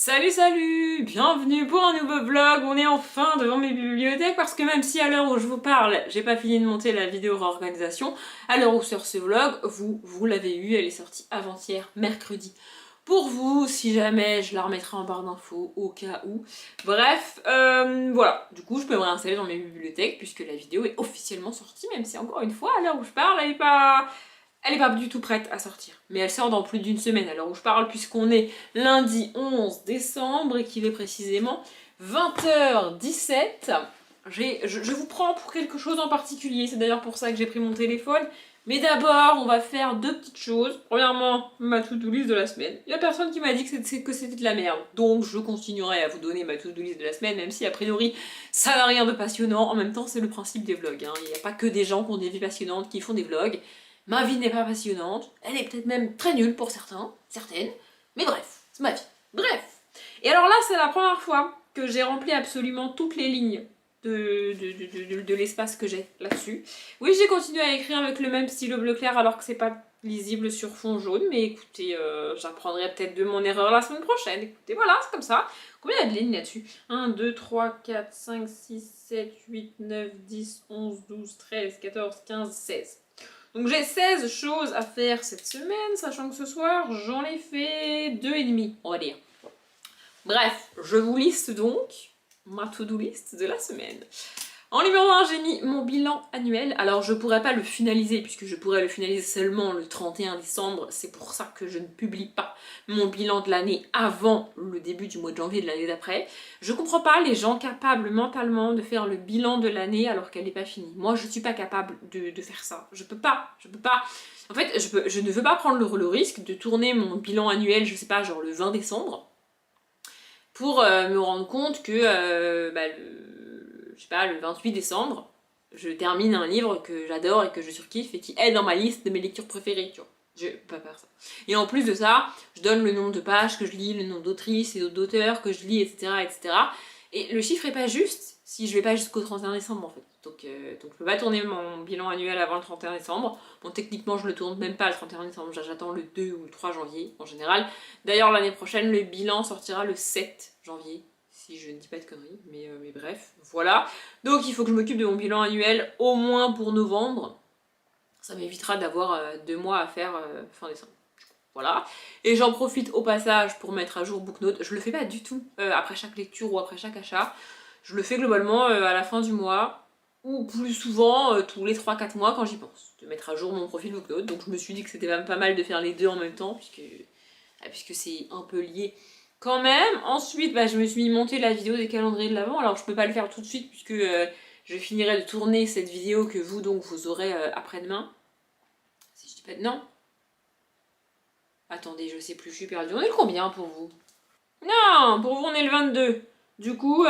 Salut salut, bienvenue pour un nouveau vlog. On est enfin devant mes bibliothèques parce que même si à l'heure où je vous parle j'ai pas fini de monter la vidéo réorganisation, à l'heure où sort ce vlog, vous l'avez eu, elle est sortie avant-hier, mercredi. Pour vous, si jamais je la remettrai en barre d'infos au cas où. Bref, voilà, du coup je peux me réinstaller dans mes bibliothèques puisque la vidéo est officiellement sortie, même si encore une fois à l'heure où je parle elle est pas du tout prête à sortir, mais elle sort dans plus d'une semaine à l'heure où je parle, puisqu'on est lundi 11 décembre et qu'il est précisément 20h17. Je vous prends pour quelque chose en particulier, c'est d'ailleurs pour ça que j'ai pris mon téléphone. Mais d'abord, on va faire deux petites choses. Premièrement, ma to-do list de la semaine. Il y a personne qui m'a dit que c'était de la merde, donc je continuerai à vous donner ma to-do list de la semaine, même si a priori ça n'a rien de passionnant. En même temps, c'est le principe des vlogs, hein. Il n'y a pas que des gens qui ont des vies passionnantes qui font des vlogs. Ma vie n'est pas passionnante, elle est peut-être même très nulle pour certains, certaines, mais bref, c'est ma vie. Bref. Et alors là, c'est la première fois que j'ai rempli absolument toutes les lignes de l'espace que j'ai là-dessus. Oui, j'ai continué à écrire avec le même stylo bleu clair alors que c'est pas lisible sur fond jaune, mais écoutez, j'apprendrai peut-être de mon erreur la semaine prochaine. Écoutez, voilà, c'est comme ça. Combien il y a de lignes là-dessus? 1, 2, 3, 4, 5, 6, 7, 8, 9, 10, 11, 12, 13, 14, 15, 16. Donc j'ai 16 choses à faire cette semaine, sachant que ce soir, j'en ai fait 2,5, on va dire. Bref, je vous liste donc ma to-do list de la semaine. En numéro 1, j'ai mis mon bilan annuel. Alors je pourrais pas le finaliser, puisque je pourrais le finaliser seulement le 31 décembre. C'est pour ça que je ne publie pas mon bilan de l'année avant le début du mois de janvier de l'année d'après. Je comprends pas les gens capables mentalement de faire le bilan de l'année alors qu'elle n'est pas finie. Moi, je suis pas capable de faire ça. Je peux pas. En fait, je ne veux pas prendre le risque de tourner mon bilan annuel, je sais pas, genre le 20 décembre, pour me rendre compte que je sais pas, le 28 décembre, je termine un livre que j'adore et que je surkiffe et qui est dans ma liste de mes lectures préférées, tu vois. Je peux pas faire ça. Et en plus de ça, je donne le nombre de pages que je lis, le nombre d'autrices et d'auteurs que je lis, etc., etc. Et le chiffre est pas juste si je vais pas jusqu'au 31 décembre en fait. Donc je peux pas tourner mon bilan annuel avant le 31 décembre. Bon, techniquement, je le tourne même pas le 31 décembre, j'attends le 2 ou le 3 janvier en général. D'ailleurs, l'année prochaine, le bilan sortira le 7 janvier, si je ne dis pas de conneries, mais bref, voilà. Donc il faut que je m'occupe de mon bilan annuel au moins pour novembre. Ça m'évitera d'avoir 2 mois à faire fin décembre. Voilà. Et j'en profite au passage pour mettre à jour Booknote. Je le fais pas du tout après chaque lecture ou après chaque achat. Je le fais globalement à la fin du mois, ou plus souvent tous les 3-4 mois quand j'y pense, de mettre à jour mon profil Booknote. Donc je me suis dit que c'était même pas mal de faire les deux en même temps, puisque c'est un peu lié quand même. Ensuite, je me suis monté la vidéo des calendriers de l'Avent. Alors je peux pas le faire tout de suite puisque je finirai de tourner cette vidéo que vous donc vous aurez après-demain. Si je dis pas de non. Attendez, je sais plus, je suis perdue. On est le combien pour vous? Non, pour vous on est le 22. Du coup,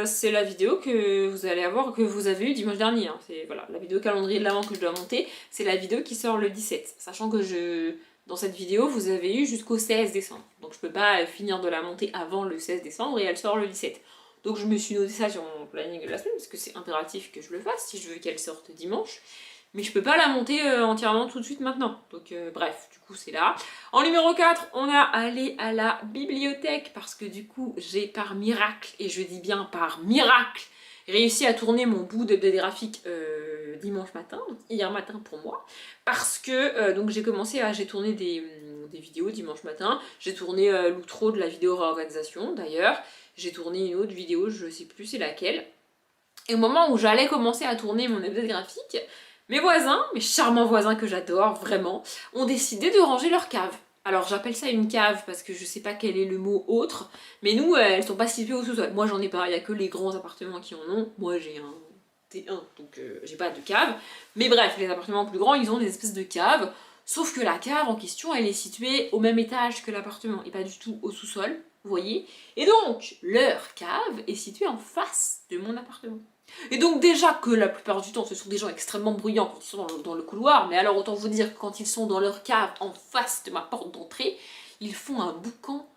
c'est la vidéo que vous allez avoir, que vous avez eu dimanche dernier. Hein. C'est voilà, la vidéo calendrier de l'Avent que je dois monter. C'est la vidéo qui sort le 17. Sachant que dans cette vidéo, vous avez eu jusqu'au 16 décembre. Donc je peux pas finir de la monter avant le 16 décembre et elle sort le 17. Donc je me suis noté ça sur mon planning de la semaine parce que c'est impératif que je le fasse si je veux qu'elle sorte dimanche. Mais je peux pas la monter entièrement tout de suite maintenant. Donc bref, du coup c'est là. En numéro 4, on a allé à la bibliothèque parce que du coup j'ai par miracle, et je dis bien par miracle, réussi à tourner mon bout de graphique dimanche matin, donc hier matin pour moi, parce que donc j'ai tourné des vidéos dimanche matin, j'ai tourné l'outro de la vidéo réorganisation d'ailleurs, j'ai tourné une autre vidéo, je sais plus c'est laquelle, et au moment où j'allais commencer à tourner mon update graphique, mes voisins, mes charmants voisins que j'adore vraiment, ont décidé de ranger leur cave. Alors j'appelle ça une cave parce que je sais pas quel est le mot autre, mais nous elles sont pas situées au sous-sol. Moi j'en ai pas, il y a que les grands appartements qui en ont. Moi j'ai un T1 donc j'ai pas de cave. Mais bref, les appartements plus grands ils ont des espèces de caves. Sauf que la cave en question elle est située au même étage que l'appartement et pas du tout au sous-sol, vous voyez. Et donc leur cave est située en face de mon appartement. Et donc déjà que la plupart du temps ce sont des gens extrêmement bruyants quand ils sont dans le couloir, mais alors autant vous dire que quand ils sont dans leur cave en face de ma porte d'entrée, ils font un boucan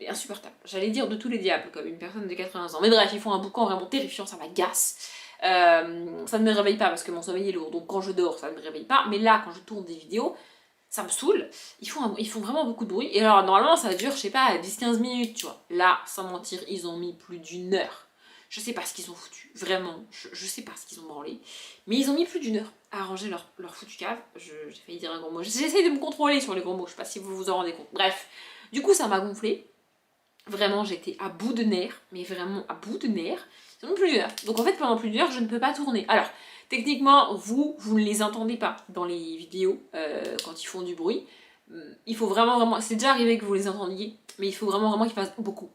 insupportable. J'allais dire de tous les diables comme une personne de 80 ans, mais bref, ils font un boucan vraiment terrifiant, ça m'agace. Ça ne me réveille pas parce que mon sommeil est lourd, donc quand je dors ça ne me réveille pas, mais là quand je tourne des vidéos, ça me saoule, ils font vraiment beaucoup de bruit. Et alors normalement ça dure, je sais pas, 10-15 minutes, tu vois. Là, sans mentir, ils ont mis plus d'1 heure. Je sais pas ce qu'ils ont foutu, vraiment, je sais pas ce qu'ils ont branlé. Mais ils ont mis plus d'1 heure à ranger leur foutu cave. J'ai failli dire un gros mot. J'essaye de me contrôler sur les gros mots, je sais pas si vous vous en rendez compte. Bref, du coup ça m'a gonflé. Vraiment, j'étais à bout de nerfs, mais vraiment à bout de nerfs. Ils ont mis plus d'1 heure. Donc en fait, pendant plus d'1 heure, je ne peux pas tourner. Alors, techniquement, vous ne les entendez pas dans les vidéos quand ils font du bruit. Il faut vraiment, c'est déjà arrivé que vous les entendiez, mais il faut vraiment qu'ils fassent beaucoup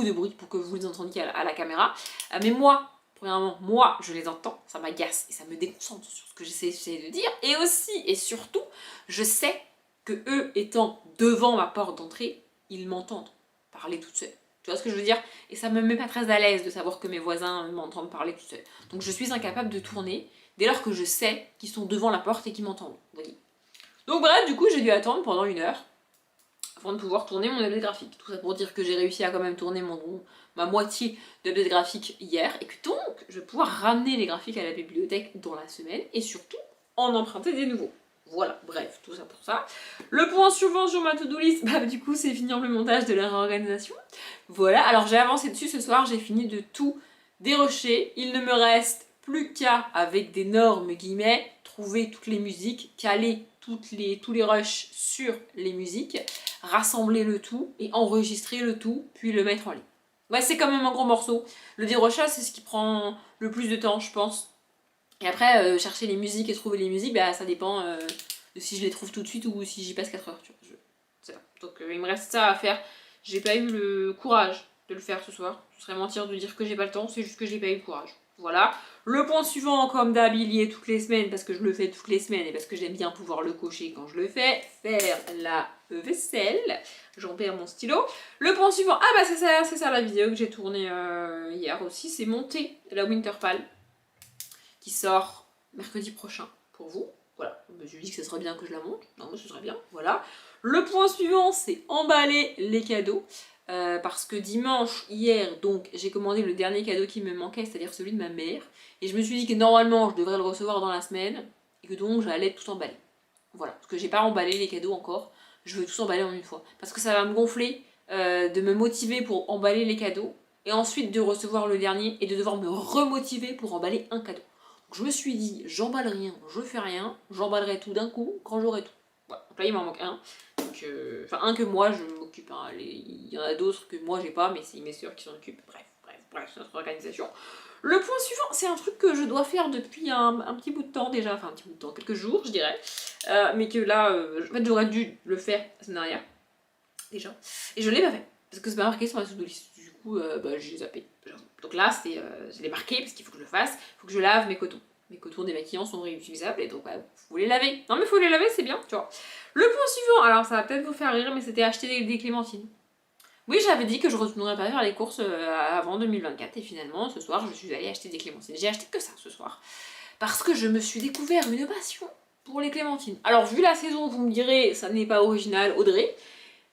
de bruit pour que vous les entendiez à la caméra. Mais moi, premièrement, moi, je les entends, ça m'agace et ça me déconcentre sur ce que j'essaie de dire. Et aussi, et surtout, je sais que eux, étant devant ma porte d'entrée, ils m'entendent parler toute seule. Tu vois ce que je veux dire? Et ça me met pas très à l'aise de savoir que mes voisins m'entendent parler tout seul. Donc je suis incapable de tourner dès lors que je sais qu'ils sont devant la porte et qu'ils m'entendent. Donc bref, du coup j'ai dû attendre pendant 1 heure avant de pouvoir tourner mon update graphique. Tout ça pour dire que j'ai réussi à quand même tourner ma moitié d'update graphique hier et que donc je vais pouvoir ramener les graphiques à la bibliothèque dans la semaine et surtout en emprunter des nouveaux. Voilà, bref, tout ça pour ça. Le point suivant sur ma to-do list, bah du coup c'est finir le montage de la réorganisation. Voilà, alors j'ai avancé dessus ce soir, j'ai fini de tout dérocher. Il ne me reste plus qu'à, avec d'énormes guillemets, trouver toutes les musiques, caler tous les rushs sur les musiques, rassembler le tout et enregistrer le tout, puis le mettre en ligne. Ouais, c'est quand même un gros morceau. Le dérochage, c'est ce qui prend le plus de temps, je pense. Et après, chercher les musiques et trouver les musiques, bah ça dépend de si je les trouve tout de suite ou si j'y passe 4 heures, tu vois. Je sais pas. Donc il me reste ça à faire. J'ai pas eu le courage de le faire ce soir. Ce serait mentir de dire que j'ai pas le temps, c'est juste que j'ai pas eu le courage. Voilà. Le point suivant, comme d'hab, il y est toutes les semaines, parce que je le fais toutes les semaines et parce que j'aime bien pouvoir le cocher quand je le fais, faire la vaisselle. J'en perds mon stylo. Le point suivant, ah bah c'est ça la vidéo que j'ai tournée hier aussi, c'est monter la Winterpal qui sort mercredi prochain pour vous. Voilà, je me suis dit que ce serait bien que je la monte. Non, mais ce serait bien, voilà. Le point suivant, c'est emballer les cadeaux. Parce que dimanche, hier, donc, j'ai commandé le dernier cadeau qui me manquait, c'est-à-dire celui de ma mère. Et je me suis dit que normalement, je devrais le recevoir dans la semaine. Et que donc, j'allais tout emballer. Voilà, parce que j'ai pas emballé les cadeaux encore. Je veux tout emballer en une fois. Parce que ça va me gonfler de me motiver pour emballer les cadeaux. Et ensuite de recevoir le dernier et de devoir me remotiver pour emballer un cadeau. Donc je me suis dit, j'emballe rien, je fais rien, j'emballerai tout d'un coup quand j'aurai tout. Voilà, donc là il m'en manque un. Enfin un que moi je m'occupe, hein. Il y en a d'autres que moi j'ai pas, mais c'est mes soeurs qui s'en occupent. Bref, c'est notre organisation. Le point suivant, c'est un truc que je dois faire depuis un petit bout de temps déjà, enfin un petit bout de temps, quelques jours je dirais, mais que là, en fait j'aurais dû le faire la semaine dernière, déjà, et je l'ai pas fait, parce que c'est pas marqué sur ma to-do list, du coup j'ai zappé. Donc là, je l'ai marqué parce qu'il faut que je le fasse, il faut que je lave mes cotons. Mes cotons démaquillants sont réutilisables et donc faut les laver. Non mais faut les laver, c'est bien, tu vois. Le point suivant, alors ça va peut-être vous faire rire, mais c'était acheter des clémentines. Oui, j'avais dit que je ne retournerais pas faire les courses avant 2024 et finalement, ce soir, je suis allée acheter des clémentines. J'ai acheté que ça ce soir. Parce que je me suis découvert une passion pour les clémentines. Alors, vu la saison, vous me direz, ça n'est pas original, Audrey.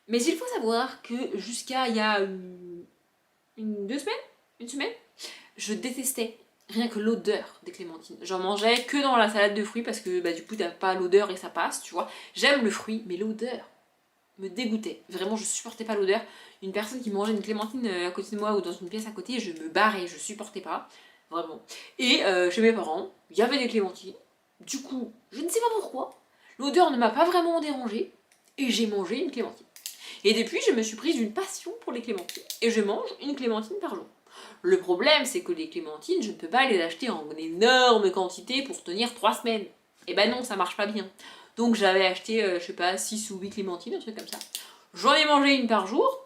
Mais il faut savoir que jusqu'à il y a 2 semaines, une semaine, je détestais rien que l'odeur des clémentines. J'en mangeais que dans la salade de fruits parce que du coup, t'as pas l'odeur et ça passe, tu vois. J'aime le fruit, mais l'odeur me dégoûtait. Vraiment, je supportais pas l'odeur. Une personne qui mangeait une clémentine à côté de moi ou dans une pièce à côté, je me barrais, je supportais pas. Vraiment. Et chez mes parents, il y avait des clémentines. Du coup, je ne sais pas pourquoi, l'odeur ne m'a pas vraiment dérangée et j'ai mangé une clémentine. Et depuis, je me suis prise une passion pour les clémentines et je mange une clémentine par jour. Le problème, c'est que les clémentines, je ne peux pas les acheter en énorme quantité pour tenir 3 semaines. Et ben non, ça marche pas bien. Donc j'avais acheté, je sais pas, 6 ou 8 clémentines, un truc comme ça. J'en ai mangé une par jour,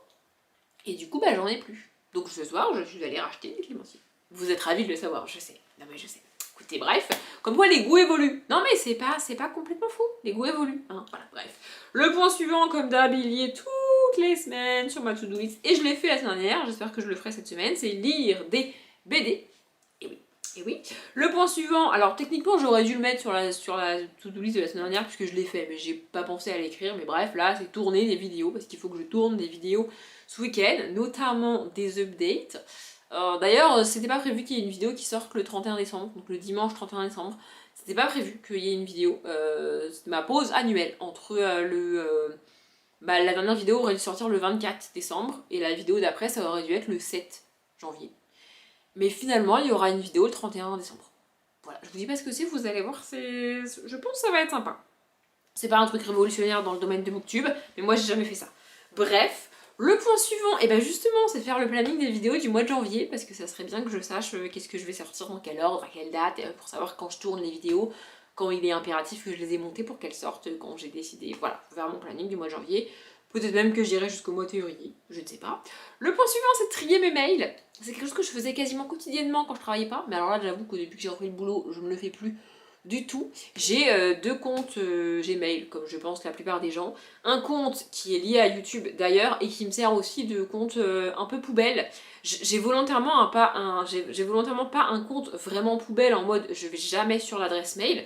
et du coup, j'en ai plus. Donc ce soir, je suis allée racheter des clémentines. Vous êtes ravis de le savoir, je sais. Non mais je sais. Écoutez, bref, comme quoi les goûts évoluent. Non mais c'est pas complètement faux, les goûts évoluent. Hein, voilà, bref. Le point suivant, comme d'hab, il y est toutes les semaines sur ma to-do list, et je l'ai fait la semaine dernière, j'espère que je le ferai cette semaine, c'est lire des BD. Et oui. Le point suivant, alors techniquement j'aurais dû le mettre sur la to-do list de la semaine dernière puisque je l'ai fait, mais j'ai pas pensé à l'écrire, mais bref, là c'est tourner des vidéos, parce qu'il faut que je tourne des vidéos ce week-end, notamment des updates. D'ailleurs, c'était pas prévu qu'il y ait une vidéo qui sorte le 31 décembre, donc le dimanche 31 décembre. C'était pas prévu qu'il y ait une vidéo. C'était ma pause annuelle entre la dernière vidéo aurait dû sortir le 24 décembre et la vidéo d'après ça aurait dû être le 7 janvier. Mais finalement il y aura une vidéo le 31 décembre. Voilà, je vous dis pas ce que c'est, vous allez voir, je pense que ça va être sympa. C'est pas un truc révolutionnaire dans le domaine de Booktube, mais moi j'ai jamais fait ça. Bref, le point suivant, et ben justement, c'est faire le planning des vidéos du mois de janvier, parce que ça serait bien que je sache qu'est-ce que je vais sortir, dans quel ordre, à quelle date, pour savoir quand je tourne les vidéos, quand il est impératif que je les ai montées pour qu'elles sortent, quand j'ai décidé, voilà, faire mon planning du mois de janvier. Peut-être même que j'irai jusqu'au mois de février, je ne sais pas. Le point suivant, c'est de trier mes mails. C'est quelque chose que je faisais quasiment quotidiennement quand je travaillais pas, mais alors là, j'avoue que depuis que j'ai repris le boulot, je ne le fais plus du tout. J'ai 2 comptes Gmail, comme je pense la plupart des gens. Un compte qui est lié à YouTube d'ailleurs et qui me sert aussi de compte un peu poubelle. J'ai volontairement pas un compte vraiment poubelle en mode je vais jamais sur l'adresse mail,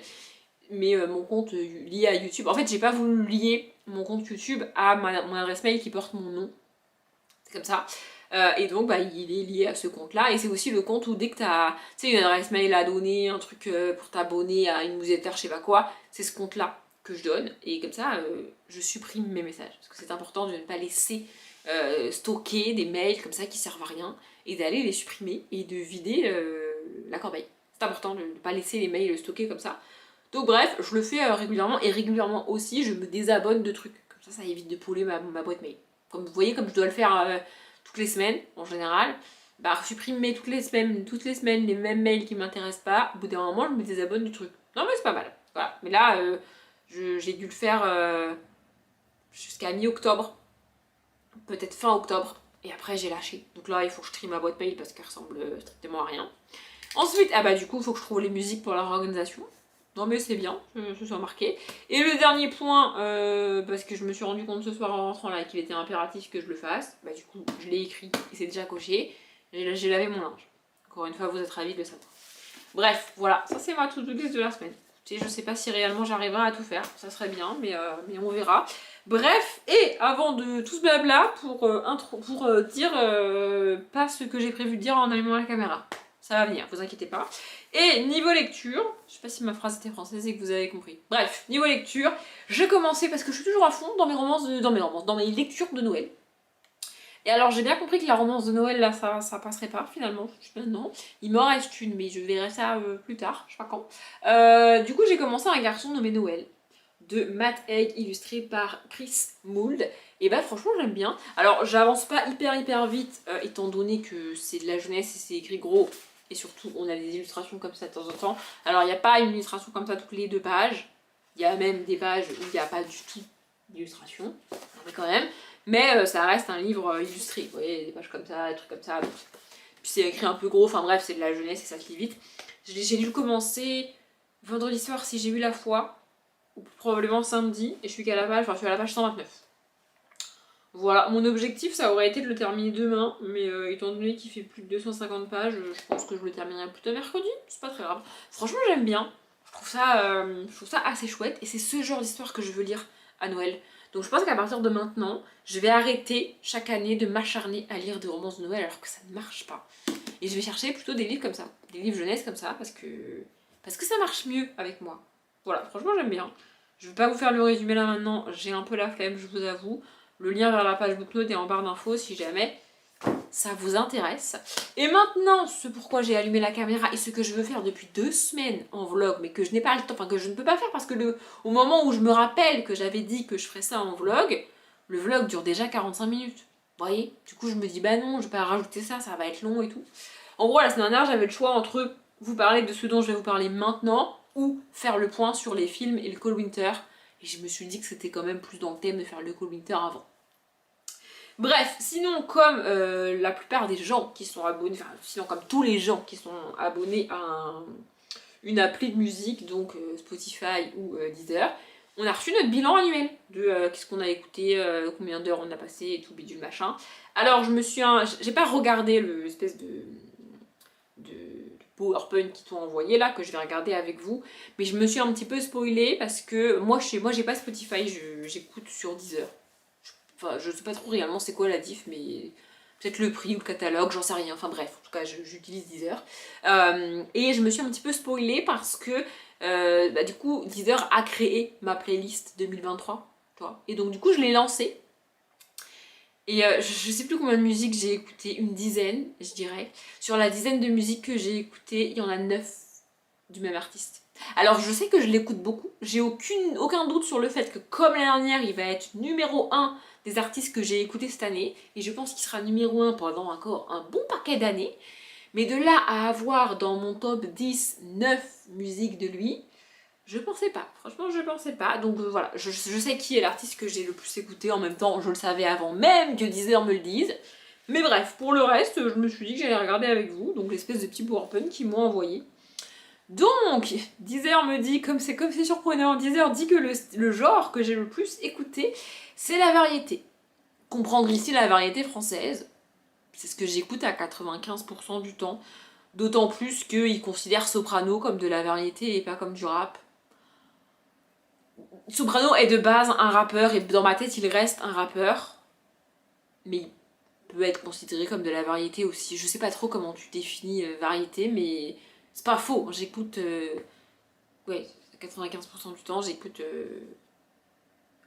mais mon compte lié à YouTube. En fait, j'ai pas voulu lier mon compte YouTube à mon adresse mail qui porte mon nom. C'est comme ça. Et donc il est lié à ce compte là et c'est aussi le compte où dès que t'as une adresse mail à donner, un truc pour t'abonner à une newsletter, je sais pas quoi, c'est ce compte là que je donne et comme ça je supprime mes messages parce que c'est important de ne pas laisser stocker des mails comme ça qui servent à rien et d'aller les supprimer et de vider la corbeille. C'est important de ne pas laisser les mails stockés comme ça. Donc bref, je le fais régulièrement et régulièrement aussi je me désabonne de trucs. Comme ça évite de polluer ma boîte mail. Comme vous voyez, comme je dois le faire toutes les semaines, en général, supprimer toutes les semaines les mêmes mails qui m'intéressent pas, au bout d'un moment, je me désabonne du truc. Non mais c'est pas mal. Voilà. Mais là, j'ai dû le faire jusqu'à mi-octobre, peut-être fin octobre, et après j'ai lâché. Donc là, il faut que je trie ma boîte mail parce qu'elle ressemble strictement à rien. Ensuite, du coup, il faut que je trouve les musiques pour la réorganisation. Non mais c'est bien, ce soit marqué. Et le dernier point, parce que je me suis rendu compte ce soir en rentrant là qu'il était impératif que je le fasse, du coup je l'ai écrit et c'est déjà coché, j'ai lavé mon linge. Encore une fois, vous êtes ravis de le savoir. Bref, voilà, ça c'est ma to-do list de la semaine. Je sais pas si réellement j'arriverai à tout faire, ça serait bien, mais on verra. Bref, et avant de tout ce blabla, pour dire pas ce que j'ai prévu de dire en allumant la caméra. Ça va venir, vous inquiétez pas. Et niveau lecture, je sais pas si ma phrase était française et que vous avez compris. Bref, niveau lecture, j'ai commencé parce que je suis toujours à fond dans dans mes lectures de Noël. Et alors j'ai bien compris que la romance de Noël là ça passerait pas finalement, non. Il m'en reste une mais je verrai ça plus tard, je sais pas quand. Du coup j'ai commencé Un garçon nommé Noël de Matt Haig illustré par Chris Mould. Et franchement j'aime bien. Alors j'avance pas hyper vite étant donné que c'est de la jeunesse et c'est écrit gros. Et surtout, on a des illustrations comme ça de temps en temps. Alors, il n'y a pas une illustration comme ça toutes les 2 pages. Il y a même des pages où il n'y a pas du tout d'illustration. Mais quand même. Mais ça reste un livre illustré. Vous voyez, des pages comme ça, des trucs comme ça. Donc... Puis c'est écrit un peu gros. Enfin bref, c'est de la jeunesse et ça se lit vite. J'ai dû commencer vendredi soir si j'ai eu la foi. Ou probablement samedi. Et je suis à la page 129. Voilà, mon objectif ça aurait été de le terminer demain, mais étant donné qu'il fait plus de 250 pages, je pense que je le terminerai plutôt mercredi, c'est pas très grave. Franchement j'aime bien, je trouve ça assez chouette, et c'est ce genre d'histoire que je veux lire à Noël. Donc je pense qu'à partir de maintenant, je vais arrêter chaque année de m'acharner à lire des romances de Noël alors que ça ne marche pas. Et je vais chercher plutôt des livres comme ça, des livres jeunesse comme ça, parce que ça marche mieux avec moi. Voilà, franchement j'aime bien. Je vais pas vous faire le résumé là maintenant, j'ai un peu la flemme, je vous avoue. Le lien vers la page Booknote est en barre d'infos si jamais ça vous intéresse. Et maintenant, ce pourquoi j'ai allumé la caméra et ce que je veux faire depuis 2 semaines en vlog, mais que je n'ai pas le temps, enfin que je ne peux pas faire parce que au moment où je me rappelle que j'avais dit que je ferais ça en vlog, le vlog dure déjà 45 minutes. Vous voyez? Du coup, je me dis, non, je vais pas rajouter ça, ça va être long et tout. En gros, la semaine dernière, j'avais le choix entre vous parler de ce dont je vais vous parler maintenant ou faire le point sur les films et le Cold Winter. Et je me suis dit que c'était quand même plus dans le thème de faire le Cold Winter avant. Bref, sinon comme la plupart des gens qui sont abonnés, enfin sinon comme tous les gens qui sont abonnés à une appli de musique, donc Spotify ou Deezer, on a reçu notre bilan annuel de qu'est-ce qu'on a écouté, combien d'heures on a passé et tout bidule machin. Alors j'ai pas regardé l'espèce de PowerPoint qu'ils t'ont envoyé là, que je vais regarder avec vous, mais je me suis un petit peu spoilée parce que moi j'ai pas Spotify, j'écoute sur Deezer. Enfin, je sais pas trop réellement c'est quoi la diff, mais peut-être le prix ou le catalogue, j'en sais rien. Enfin bref, en tout cas, j'utilise Deezer. Et je me suis un petit peu spoilée parce que Du coup, Deezer a créé ma playlist 2023, tu vois. Et donc du coup, je l'ai lancée. Et je sais plus combien de musiques j'ai écouté, une dizaine, je dirais. Sur la dizaine de musiques que j'ai écoutées, il y en a 9 du même artiste. Alors je sais que je l'écoute beaucoup, j'ai aucun doute sur le fait que comme l'année dernière, il va être numéro un des artistes que j'ai écoutés cette année, et je pense qu'il sera numéro un pendant encore un bon paquet d'années. Mais de là à avoir dans mon top 10, 9 musiques de lui, je pensais pas, franchement je pensais pas. Donc voilà, je sais qui est l'artiste que j'ai le plus écouté, en même temps je le savais avant même que Deezer me le dise. Mais bref, pour le reste, je me suis dit que j'allais regarder avec vous, donc l'espèce de petit PowerPoint qu'ils m'ont envoyé. Donc, Deezer me dit, comme c'est surprenant, Deezer dit que le genre que j'ai le plus écouté, c'est la variété. Comprendre ici la variété française, c'est ce que j'écoute à 95% du temps. D'autant plus qu'ils considèrent Soprano comme de la variété et pas comme du rap. Soprano est de base un rappeur et dans ma tête il reste un rappeur. Mais il peut être considéré comme de la variété aussi. Je sais pas trop comment tu définis variété, mais c'est pas faux. J'écoute... ouais, 95% du temps, j'écoute...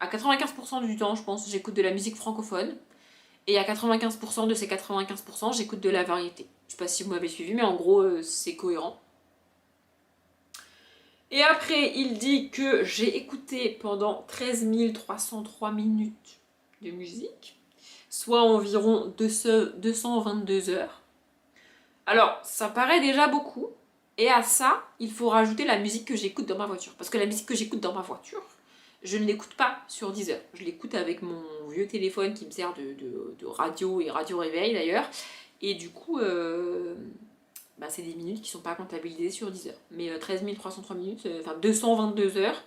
à 95% du temps, je pense, j'écoute de la musique francophone. Et à 95% de ces 95%, j'écoute de la variété. Je sais pas si vous m'avez suivi, mais en gros, c'est cohérent. Et après, il dit que j'ai écouté pendant 13 303 minutes de musique, soit environ 222 heures. Alors, ça paraît déjà beaucoup. Et à ça, il faut rajouter la musique que j'écoute dans ma voiture. Parce que la musique que j'écoute dans ma voiture, je ne l'écoute pas sur Deezer. Je l'écoute avec mon vieux téléphone qui me sert de radio et radio réveil d'ailleurs. Et du coup, c'est des minutes qui ne sont pas comptabilisées sur Deezer. Mais 13 303 minutes, enfin 222 heures,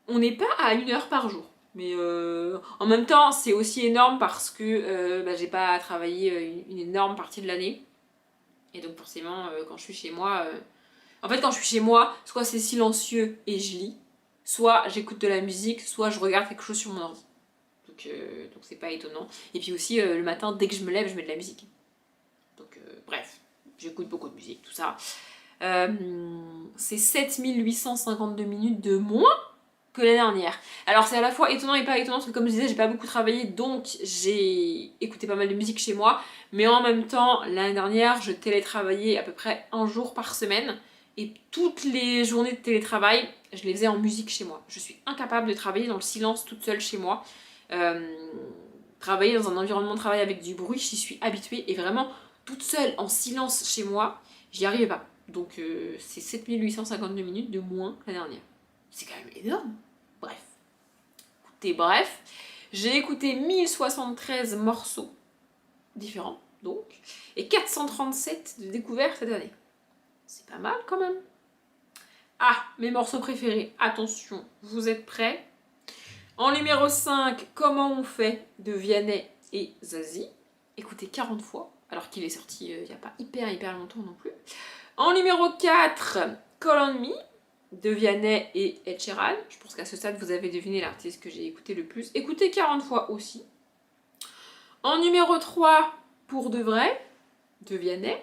on n'est pas à 1 heure par jour. Mais en même temps, c'est aussi énorme parce que j'ai pas travaillé une énorme partie de l'année. Et donc forcément, quand je suis chez moi... En fait, quand je suis chez moi, soit c'est silencieux et je lis, soit j'écoute de la musique, soit je regarde quelque chose sur mon ordi. Donc c'est pas étonnant. Et puis aussi, le matin, dès que je me lève, je mets de la musique. Donc bref, j'écoute beaucoup de musique, tout ça. C'est 7852 minutes de moins que l'année dernière. Alors c'est à la fois étonnant et pas étonnant parce que comme je disais, j'ai pas beaucoup travaillé, donc j'ai écouté pas mal de musique chez moi. Mais en même temps, l'année dernière, je télétravaillais à peu près un jour par semaine. Et toutes les journées de télétravail, je les faisais en musique chez moi. Je suis incapable de travailler dans le silence toute seule chez moi. Travailler dans un environnement de travail avec du bruit, j'y suis habituée. Et vraiment, toute seule, en silence chez moi, j'y arrivais pas. Donc c'est 7852 minutes de moins que l'année dernière. C'est quand même énorme. Bref. Écoutez, bref. J'ai écouté 1073 morceaux différents, donc, et 437 de découvertes cette année. C'est pas mal quand même. Ah, mes morceaux préférés. Attention, vous êtes prêts? En numéro 5, Comment on fait de Vianney et Zazie. Écoutez 40 fois, alors qu'il est sorti il n'y a pas hyper longtemps non plus. En numéro 4, Call on Me de Vianney et Ed Sheeran. Je pense qu'à ce stade, vous avez deviné l'artiste que j'ai écouté le plus. Écoutez 40 fois aussi. En numéro 3, Pour de vrai de Vianney.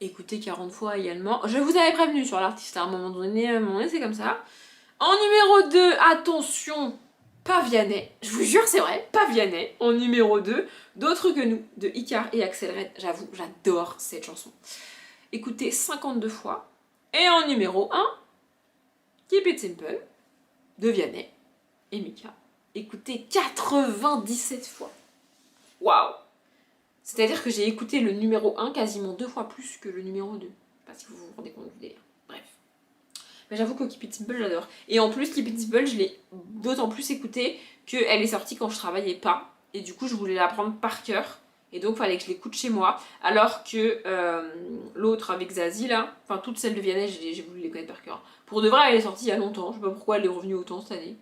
Écoutez 40 fois également. Je vous avais prévenu sur l'artiste à un moment donné, c'est comme ça. En numéro 2, attention, pas Vianney. Je vous jure, c'est vrai, pas Vianney. En numéro 2, D'autres que nous de Icar et Axel Red. J'avoue, j'adore cette chanson. Écoutez 52 fois. Et en numéro 1, Keep It Simple de Vianney et Mika. Écoutez 97 fois. Waouh! C'est-à-dire que j'ai écouté le numéro 1 quasiment 2 fois plus que le numéro 2. Je sais pas si vous vous rendez compte du délire. Bref. Mais j'avoue que Keep It Simple, j'adore. Et en plus, Keep It Simple, je l'ai d'autant plus écouté qu'elle est sortie quand je travaillais pas. Et du coup, je voulais l'apprendre par cœur. Et donc, il fallait que je l'écoute chez moi. Alors que l'autre avec Zazie, là, enfin, toutes celles de Vianney, j'ai voulu les connaître par cœur. Pour de vrai, elle est sortie il y a longtemps. Je sais pas pourquoi elle est revenue autant cette année.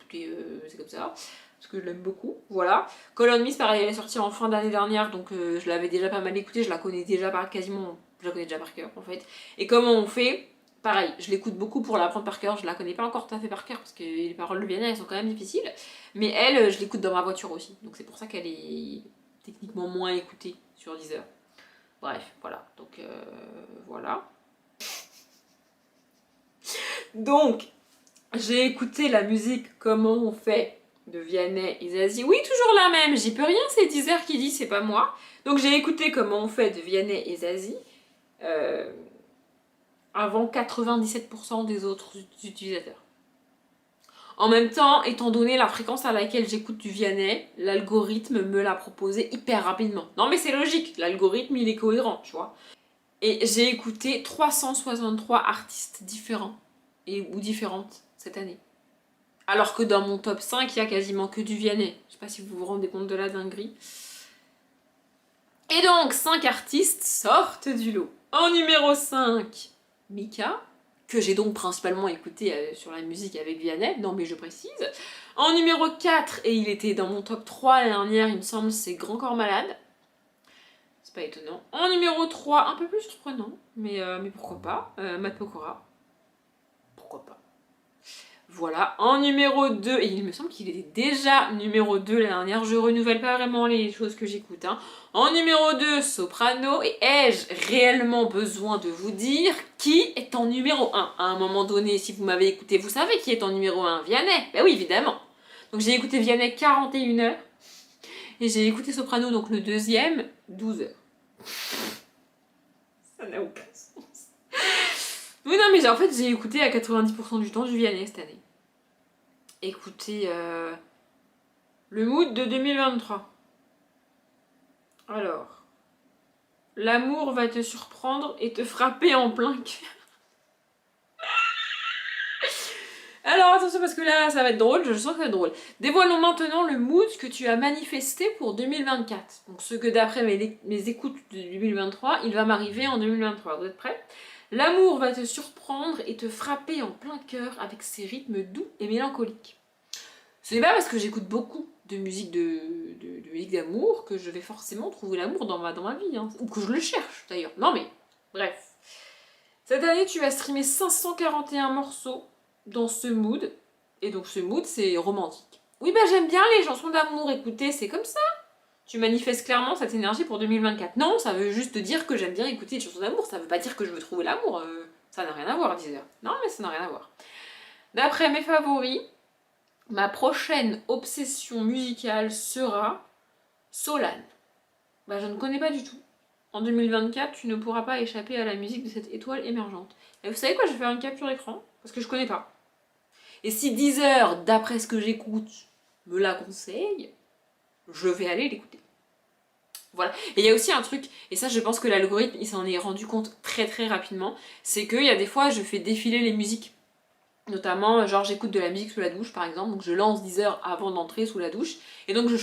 C'est comme ça. Parce que je l'aime beaucoup. Voilà. Call on Me, c'est pareil, elle est sortie en fin d'année dernière. Donc, je l'avais déjà pas mal écoutée. Je la connais déjà quasiment. Je la connais déjà par cœur, en fait. Et comment on fait? Pareil, je l'écoute beaucoup pour l'apprendre par cœur. Je la connais pas encore tout à fait par cœur parce que les paroles de Vianney, elles sont quand même difficiles. Mais elle, je l'écoute dans ma voiture aussi. Donc, c'est pour ça qu'elle est techniquement moins écoutée sur Deezer. Bref, voilà. Donc voilà. Donc, j'ai écouté la musique Comment on fait de Vianney et Zazie. Oui, toujours la même, j'y peux rien, c'est Deezer qui dit, c'est pas moi. Donc j'ai écouté Comment on fait de Vianney et Zazie avant 97% des autres utilisateurs. En même temps, étant donné la fréquence à laquelle j'écoute du Vianney, l'algorithme me l'a proposé hyper rapidement. Non mais c'est logique, l'algorithme il est cohérent, tu vois. Et j'ai écouté 363 artistes différents ou différentes cette année. Alors que dans mon top 5, il y a quasiment que du Vianney. Je sais pas si vous vous rendez compte de la dinguerie. Et donc, 5 artistes sortent du lot. En numéro 5, Mika, que j'ai donc principalement écouté sur la musique avec Vianney, non mais je précise. En numéro 4, et il était dans mon top 3 l'année dernière, il me semble, c'est Grand Corps Malade. C'est pas étonnant. En numéro 3, un peu plus surprenant, mais pourquoi pas, Matt Pokora. Pourquoi pas. Voilà, en numéro 2, et il me semble qu'il était déjà numéro 2 l'année dernière, je renouvelle pas vraiment les choses que j'écoute. Hein. En numéro 2, Soprano, et ai-je réellement besoin de vous dire qui est en numéro 1 à un moment donné, si vous m'avez écouté, vous savez qui est en numéro 1, Vianney. Ben oui, évidemment. Donc j'ai écouté Vianney 41 heures, et j'ai écouté Soprano, donc le deuxième, 12 heures. Ça n'a aucun sens. Oui, non, mais en fait, j'ai écouté à 90% du temps du Vianney cette année. Écoutez, le mood de 2023. Alors, l'amour va te surprendre et te frapper en plein cœur. Alors attention parce que là, ça va être drôle, je sens que ça va être drôle. Dévoilons maintenant le mood que tu as manifesté pour 2024. Donc ce que d'après mes écoutes de 2023, il va m'arriver en 2023. Vous êtes prêts? L'amour va te surprendre et te frapper en plein cœur avec ses rythmes doux et mélancoliques. Ce n'est pas parce que j'écoute beaucoup de musique musique d'amour que je vais forcément trouver l'amour dans ma vie, hein. Ou que je le cherche d'ailleurs. Non mais, bref. Cette année, tu vas streamer 541 morceaux dans ce mood. Et donc ce mood, c'est romantique. Oui, bah j'aime bien les chansons d'amour, écoutez, c'est comme ça. Tu manifestes clairement cette énergie pour 2024. Non, ça veut juste dire que j'aime bien écouter des chansons d'amour. Ça veut pas dire que je veux trouver l'amour. Ça n'a rien à voir, Deezer. Non, mais ça n'a rien à voir. D'après mes favoris, ma prochaine obsession musicale sera Solane. Bah, je ne connais pas du tout. En 2024, tu ne pourras pas échapper à la musique de cette étoile émergente. Et vous savez quoi, je vais faire une capture d'écran parce que je connais pas. Et si Deezer, d'après ce que j'écoute, me la conseille, je vais aller l'écouter. Voilà. Et il y a aussi un truc, et ça je pense que l'algorithme il s'en est rendu compte très très rapidement, c'est qu'il y a des fois je fais défiler les musiques. Notamment, genre j'écoute de la musique sous la douche par exemple, donc je lance Deezer avant d'entrer sous la douche, et donc je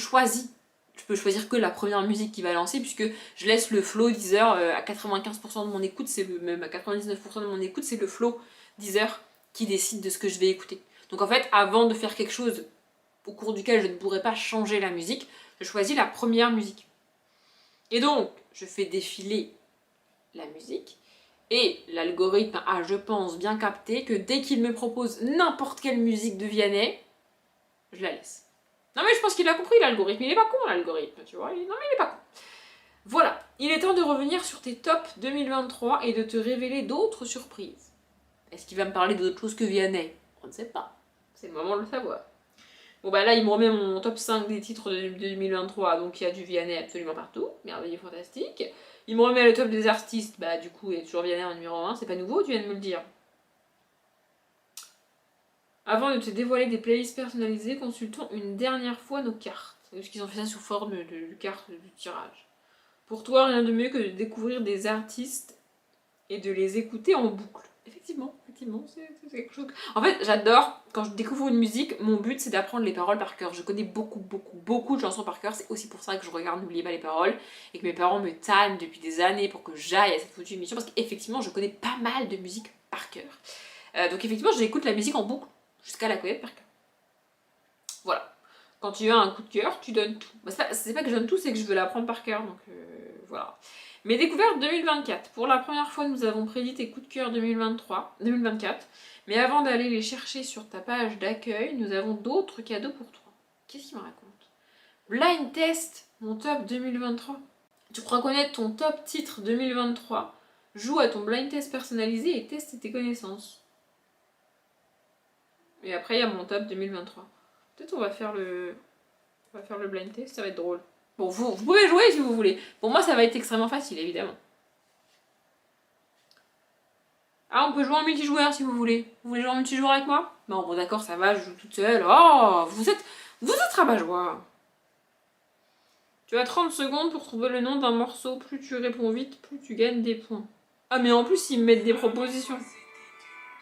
peux choisir que la première musique qui va lancer, puisque je laisse le flow Deezer à 95% de mon écoute, même à 99% de mon écoute, c'est le flow Deezer qui décide de ce que je vais écouter. Donc en fait, avant de faire quelque chose au cours duquel je ne pourrais pas changer la musique, je choisis la première musique. Et donc, je fais défiler la musique, et l'algorithme a, je pense, bien capté que dès qu'il me propose n'importe quelle musique de Vianney, je la laisse. Non mais je pense qu'il a compris l'algorithme, il est pas con l'algorithme, tu vois, non mais il est pas con. Voilà, il est temps de revenir sur tes tops 2023 et de te révéler d'autres surprises. Est-ce qu'il va me parler d'autre chose que Vianney? On ne sait pas, c'est le moment de le savoir. Bon bah là il me remet mon top 5 des titres de 2023, donc il y a du Vianney absolument partout, merveilleux, fantastique. Il me remet le top des artistes, bah du coup il y a toujours Vianney en numéro 1, c'est pas nouveau, tu viens de me le dire. Avant de te dévoiler des playlists personnalisées, consultons une dernière fois nos cartes. Parce qu'ils ont fait ça sous forme de cartes de tirage. Pour toi, rien de mieux que de découvrir des artistes et de les écouter en boucle. Effectivement, c'est quelque chose. En fait, j'adore, quand je découvre une musique, mon but c'est d'apprendre les paroles par cœur. Je connais beaucoup de chansons par cœur. C'est aussi pour ça que je regarde N'oubliez pas les paroles et que mes parents me tannent depuis des années pour que j'aille à cette foutue émission. Parce qu'effectivement, je connais pas mal de musique par cœur. Donc effectivement, j'écoute la musique en boucle jusqu'à la connaître par cœur. Voilà. Quand tu as un coup de cœur, tu donnes tout. Bah, c'est pas que je donne tout, c'est que je veux l'apprendre par cœur. Donc voilà. Mes découvertes 2024. Pour la première fois, nous avons prédit tes coups de cœur 2024. Mais avant d'aller les chercher sur ta page d'accueil, nous avons d'autres cadeaux pour toi. Qu'est-ce qu'il me raconte? Blind Test, mon top 2023. Tu crois connaître ton top titre 2023? Joue à ton blind test personnalisé et teste tes connaissances. Et après, il y a mon top 2023. Peut-être on va faire le blind test, ça va être drôle. Bon, vous pouvez jouer si vous voulez. Pour moi, ça va être extrêmement facile, évidemment. Ah, on peut jouer en multijoueur si vous voulez. Vous voulez jouer en multijoueur avec moi? Non, bon d'accord, ça va, je joue toute seule. Oh, vous êtes rabat-joie. Tu as 30 secondes pour trouver le nom d'un morceau. Plus tu réponds vite, plus tu gagnes des points. Ah, mais en plus, ils me mettent des propositions.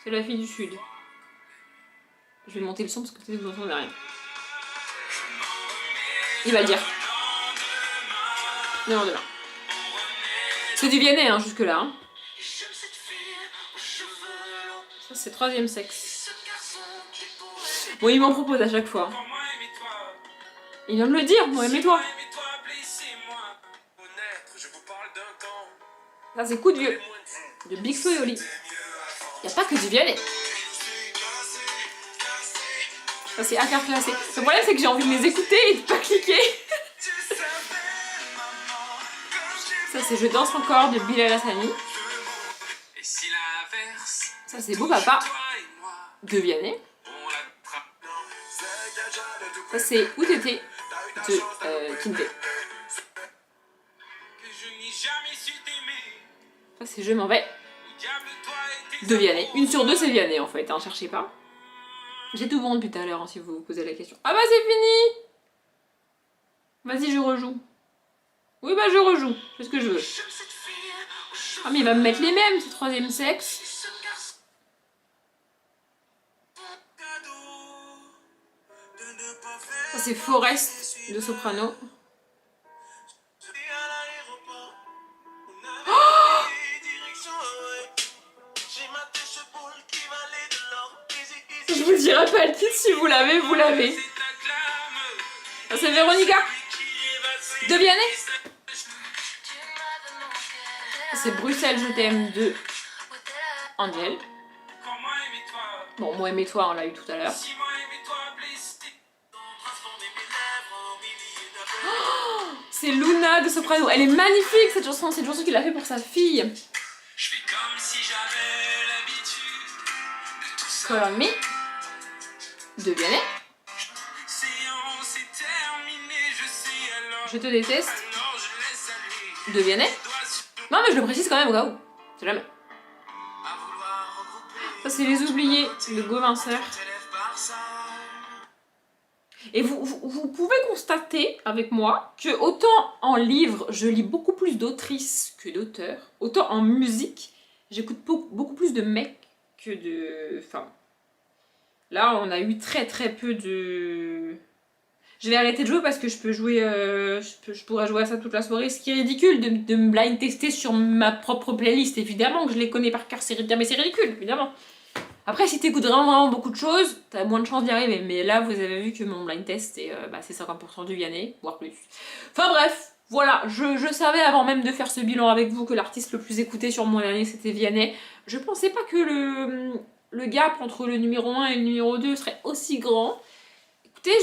C'est la fille du Sud. Je vais monter le son parce que peut-être que vous n'entendez rien. Il va le dire. Non, demain. C'est du Vianney, hein, jusque-là. Hein. Ça, c'est troisième sexe. Bon, il m'en propose à chaque fois. Il vient de me le dire, moi, aimez-toi. Ça, c'est Coup de vieux. De Big Flo et Oli. Il n'y a pas que du Vianney. Ça, c'est à carte classée. Le problème, c'est que j'ai envie de les écouter et de pas cliquer. Ça, c'est Je danse encore de Bilal Hassani. Ça, c'est Beau Papa de Vianney. Ça, c'est Où t'étais de Kinvé. Ça, c'est Je m'en vais de Vianney. 1 sur 2, c'est Vianney en fait, hein, cherchez pas. J'ai tout bon depuis tout à l'heure, hein, si vous vous posez la question. Ah bah, c'est fini! Vas-y, je rejoue. Oui, bah, je rejoue. C'est ce que je veux. Ah, mais il va me mettre les mêmes, c'est troisième sexe. Ça, c'est Forest de Soprano. Oh, je vous dirai pas le titre, si vous l'avez, vous l'avez. Ça, c'est Véronica de Vianney. C'est Bruxelles, je t'aime de Angel. Bon, Moi aimé toi, on l'a eu tout à l'heure. Oh, c'est Luna de Soprano. Elle est magnifique cette chanson. C'est une chanson qu'il a fait pour sa fille. Call on Me de Vianney. Je te déteste de Vianney. Non, mais je le précise quand même au cas où. C'est jamais. Ça, c'est Les Oubliés de Gauvaincer. Et vous pouvez constater avec moi que autant en livre, je lis beaucoup plus d'autrices que d'auteurs, autant en musique, j'écoute beaucoup plus de mecs que de femmes. Là, on a eu très peu de... Je vais arrêter de jouer parce que je peux jouer, je pourrais jouer à ça toute la soirée, ce qui est ridicule de me blind tester sur ma propre playlist. Évidemment que je les connais par cœur, mais c'est ridicule, évidemment. Après, si t'écoutes vraiment beaucoup de choses, t'as moins de chances d'y arriver. Mais là, vous avez vu que mon blind test, c'est 50% du Vianney, voire plus. Enfin bref, voilà, je savais avant même de faire ce bilan avec vous que l'artiste le plus écouté sur mon dernier, c'était Vianney. Je pensais pas que le gap entre le numéro 1 et le numéro 2 serait aussi grand. Écoutez,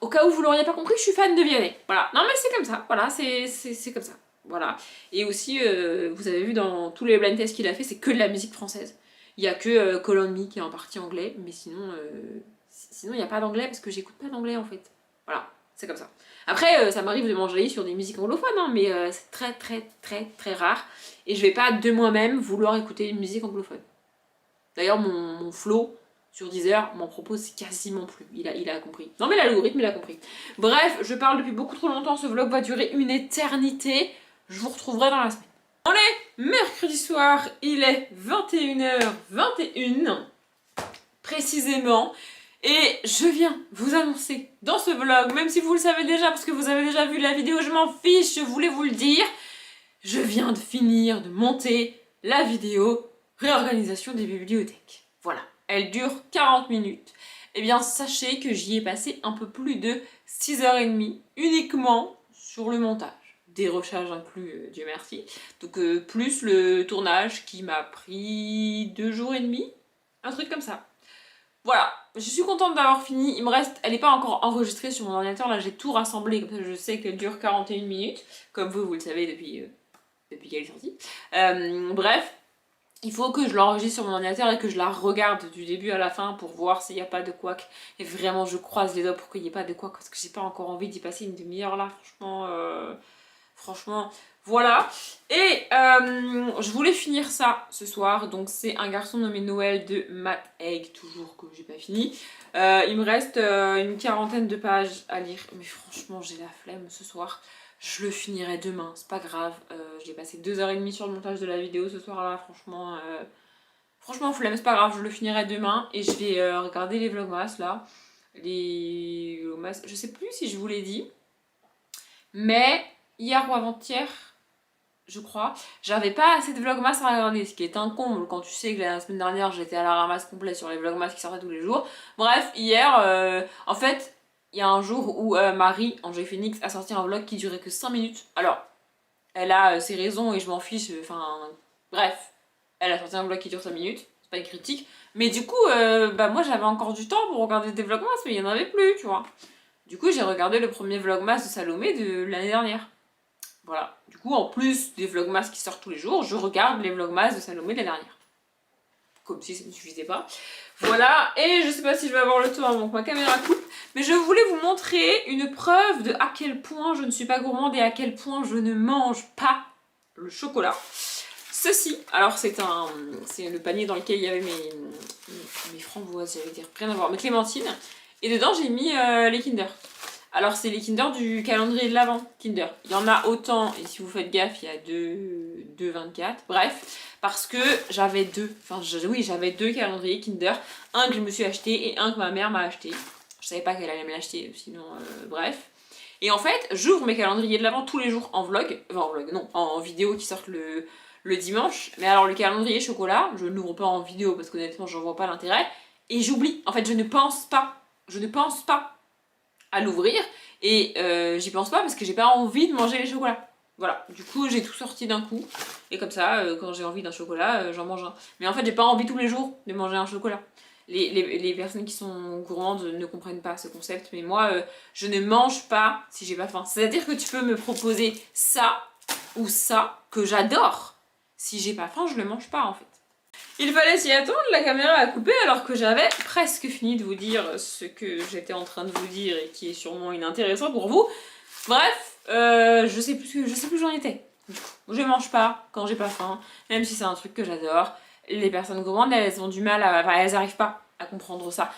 au cas où vous l'auriez pas compris, je suis fan de Vianney. Voilà, non mais c'est comme ça, voilà, c'est comme ça. Voilà. Et aussi, vous avez vu dans tous les blind tests qu'il a fait, c'est que de la musique française. Il n'y a que Call on Me qui est en partie anglais, mais sinon il n'y a pas d'anglais parce que j'écoute pas d'anglais en fait. Voilà, c'est comme ça. Après, ça m'arrive de m'enjailler sur des musiques anglophones, hein, mais c'est très rare. Et je vais pas de moi-même vouloir écouter une musique anglophone. D'ailleurs, mon flow sur Deezer m'en propose quasiment plus. Il a compris. Non mais l'algorithme, il a compris. Bref, je parle depuis beaucoup trop longtemps, ce vlog va durer une éternité. Je vous retrouverai dans la semaine. On est mercredi soir, il est 21h21 précisément, et je viens vous annoncer dans ce vlog, même si vous le savez déjà parce que vous avez déjà vu la vidéo, je m'en fiche, je voulais vous le dire, je viens de finir de monter la vidéo réorganisation des bibliothèques. Voilà, elle dure 40 minutes. Et bien sachez que j'y ai passé un peu plus de 6h30 uniquement sur le montage. Dérochage inclus, Dieu merci. Donc plus le tournage qui m'a pris 2 jours et demi, un truc comme ça. Voilà, je suis contente d'avoir fini. Il me reste, elle n'est pas encore enregistrée sur mon ordinateur, là j'ai tout rassemblé, comme ça je sais qu'elle dure 41 minutes, comme vous le savez depuis qu'elle est sortie. Bref, il faut que je l'enregistre sur mon ordinateur et que je la regarde du début à la fin pour voir s'il n'y a pas de couac. Et vraiment, je croise les doigts pour qu'il n'y ait pas de couac parce que j'ai pas encore envie d'y passer une demi-heure là. Franchement, voilà. Et je voulais finir ça ce soir. Donc, c'est Un garçon nommé Noël de Matt Haig, toujours que j'ai pas fini. Il me reste une quarantaine de pages à lire. Mais franchement, j'ai la flemme ce soir. Je le finirai demain, c'est pas grave. J'ai passé 2h30 sur le montage de la vidéo ce soir-là, franchement, flemme, c'est pas grave, je le finirai demain. Et je vais regarder les vlogmas là. Les vlogmas, je sais plus si je vous l'ai dit, mais hier ou avant-hier, je crois, j'avais pas assez de vlogmas à regarder, ce qui est un comble quand tu sais que la semaine dernière j'étais à la ramasse complète sur les vlogmas qui sortaient tous les jours. Bref, hier, en fait, il y a un jour où Marie, Angé Phoenix, a sorti un vlog qui durait que 5 minutes. Alors, elle a ses raisons et je m'en fiche, bref, elle a sorti un vlog qui dure 5 minutes, c'est pas une critique. Mais du coup, bah moi j'avais encore du temps pour regarder des vlogmas, mais il y en avait plus, tu vois. Du coup, j'ai regardé le premier vlogmas de Salomé de l'année dernière. Voilà. Du coup, en plus des vlogmas qui sortent tous les jours, je regarde les vlogmas de Salomé de l'année dernière. Comme si ça ne suffisait pas. Voilà, et je sais pas si je vais avoir le temps avant que ma caméra coupe, mais je voulais vous montrer une preuve de à quel point je ne suis pas gourmande et à quel point je ne mange pas le chocolat. Ceci, alors c'est le panier dans lequel il y avait mes framboises, j'allais dire, rien à voir, mes clémentines, et dedans j'ai mis les Kinder. Alors c'est les Kinder du calendrier de l'Avent, Kinder. Il y en a autant, et si vous faites gaffe, il y a deux 24, bref, parce que j'avais j'avais deux calendriers Kinder, un que je me suis acheté et un que ma mère m'a acheté. Je savais pas qu'elle allait me l'acheter, sinon, bref. Et en fait, j'ouvre mes calendriers de l'Avent tous les jours en vlog, non, en vidéo qui sortent le dimanche. Mais alors le calendrier chocolat, je ne l'ouvre pas en vidéo parce qu'honnêtement, j'en vois pas l'intérêt. Et j'oublie, en fait, je ne pense pas à l'ouvrir et j'y pense pas parce que j'ai pas envie de manger les chocolats. Voilà, du coup j'ai tout sorti d'un coup et comme ça quand j'ai envie d'un chocolat j'en mange un. Mais en fait j'ai pas envie tous les jours de manger un chocolat. Les personnes qui sont gourmandes ne comprennent pas ce concept, mais moi je ne mange pas si j'ai pas faim. C'est-à-dire que tu peux me proposer ça ou ça que j'adore. Si j'ai pas faim je le mange pas en fait. Il fallait s'y attendre, la caméra a coupé alors que j'avais presque fini de vous dire ce que j'étais en train de vous dire et qui est sûrement inintéressant pour vous. Bref, je sais plus où j'en étais. Je mange pas quand j'ai pas faim, même si c'est un truc que j'adore. Les personnes gourmandes, elles ont du mal elles arrivent pas à comprendre ça.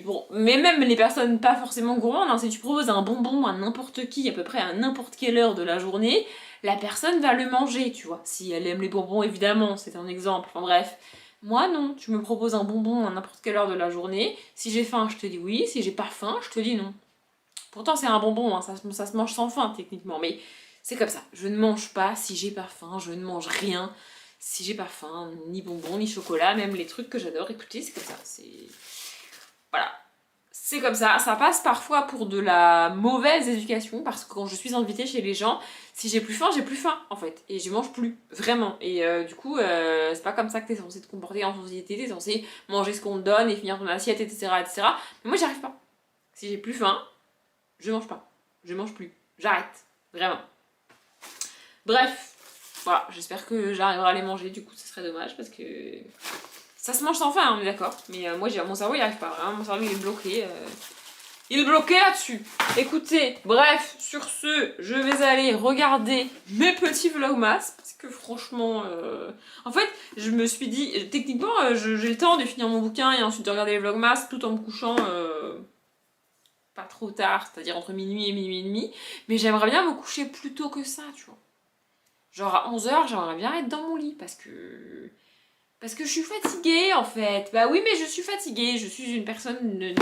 Bon, mais même les personnes pas forcément gourmandes, hein, si tu proposes un bonbon à n'importe qui, à peu près à n'importe quelle heure de la journée, la personne va le manger, tu vois. Si elle aime les bonbons, évidemment, c'est un exemple. Enfin bref. Moi, non. Tu me proposes un bonbon à n'importe quelle heure de la journée. Si j'ai faim, je te dis oui. Si j'ai pas faim, je te dis non. Pourtant, c'est un bonbon, hein, ça se mange sans faim, techniquement. Mais c'est comme ça. Je ne mange pas si j'ai pas faim. Je ne mange rien si j'ai pas faim. Ni bonbons, ni chocolat. Même les trucs que j'adore. Écoutez, c'est comme ça. Voilà. C'est comme ça passe parfois pour de la mauvaise éducation parce que quand je suis invitée chez les gens, si j'ai plus faim en fait, et je mange plus, vraiment. Et du coup, c'est pas comme ça que t'es censé te comporter en société, t'es censé manger ce qu'on te donne et finir ton assiette, etc. Mais moi j'y arrive pas. Si j'ai plus faim, je mange pas. Je mange plus. J'arrête. Vraiment. Bref, voilà, j'espère que j'arriverai à les manger, du coup ce serait dommage parce que ça se mange sans faim, on est d'accord. Mais moi, mon cerveau, il arrive pas. Vraiment, mon cerveau, il est bloqué. Il est bloqué là-dessus. Écoutez, bref, sur ce, je vais aller regarder mes petits vlogmas. Parce que franchement... En fait, je me suis dit... Techniquement, j'ai le temps de finir mon bouquin et ensuite de regarder les vlogmas tout en me couchant... pas trop tard, c'est-à-dire entre minuit et minuit et demi. Mais j'aimerais bien me coucher plus tôt que ça, tu vois. Genre à 11h, j'aimerais bien être dans mon lit parce que je suis fatiguée en fait. Bah oui, mais je suis fatiguée. Je suis une personne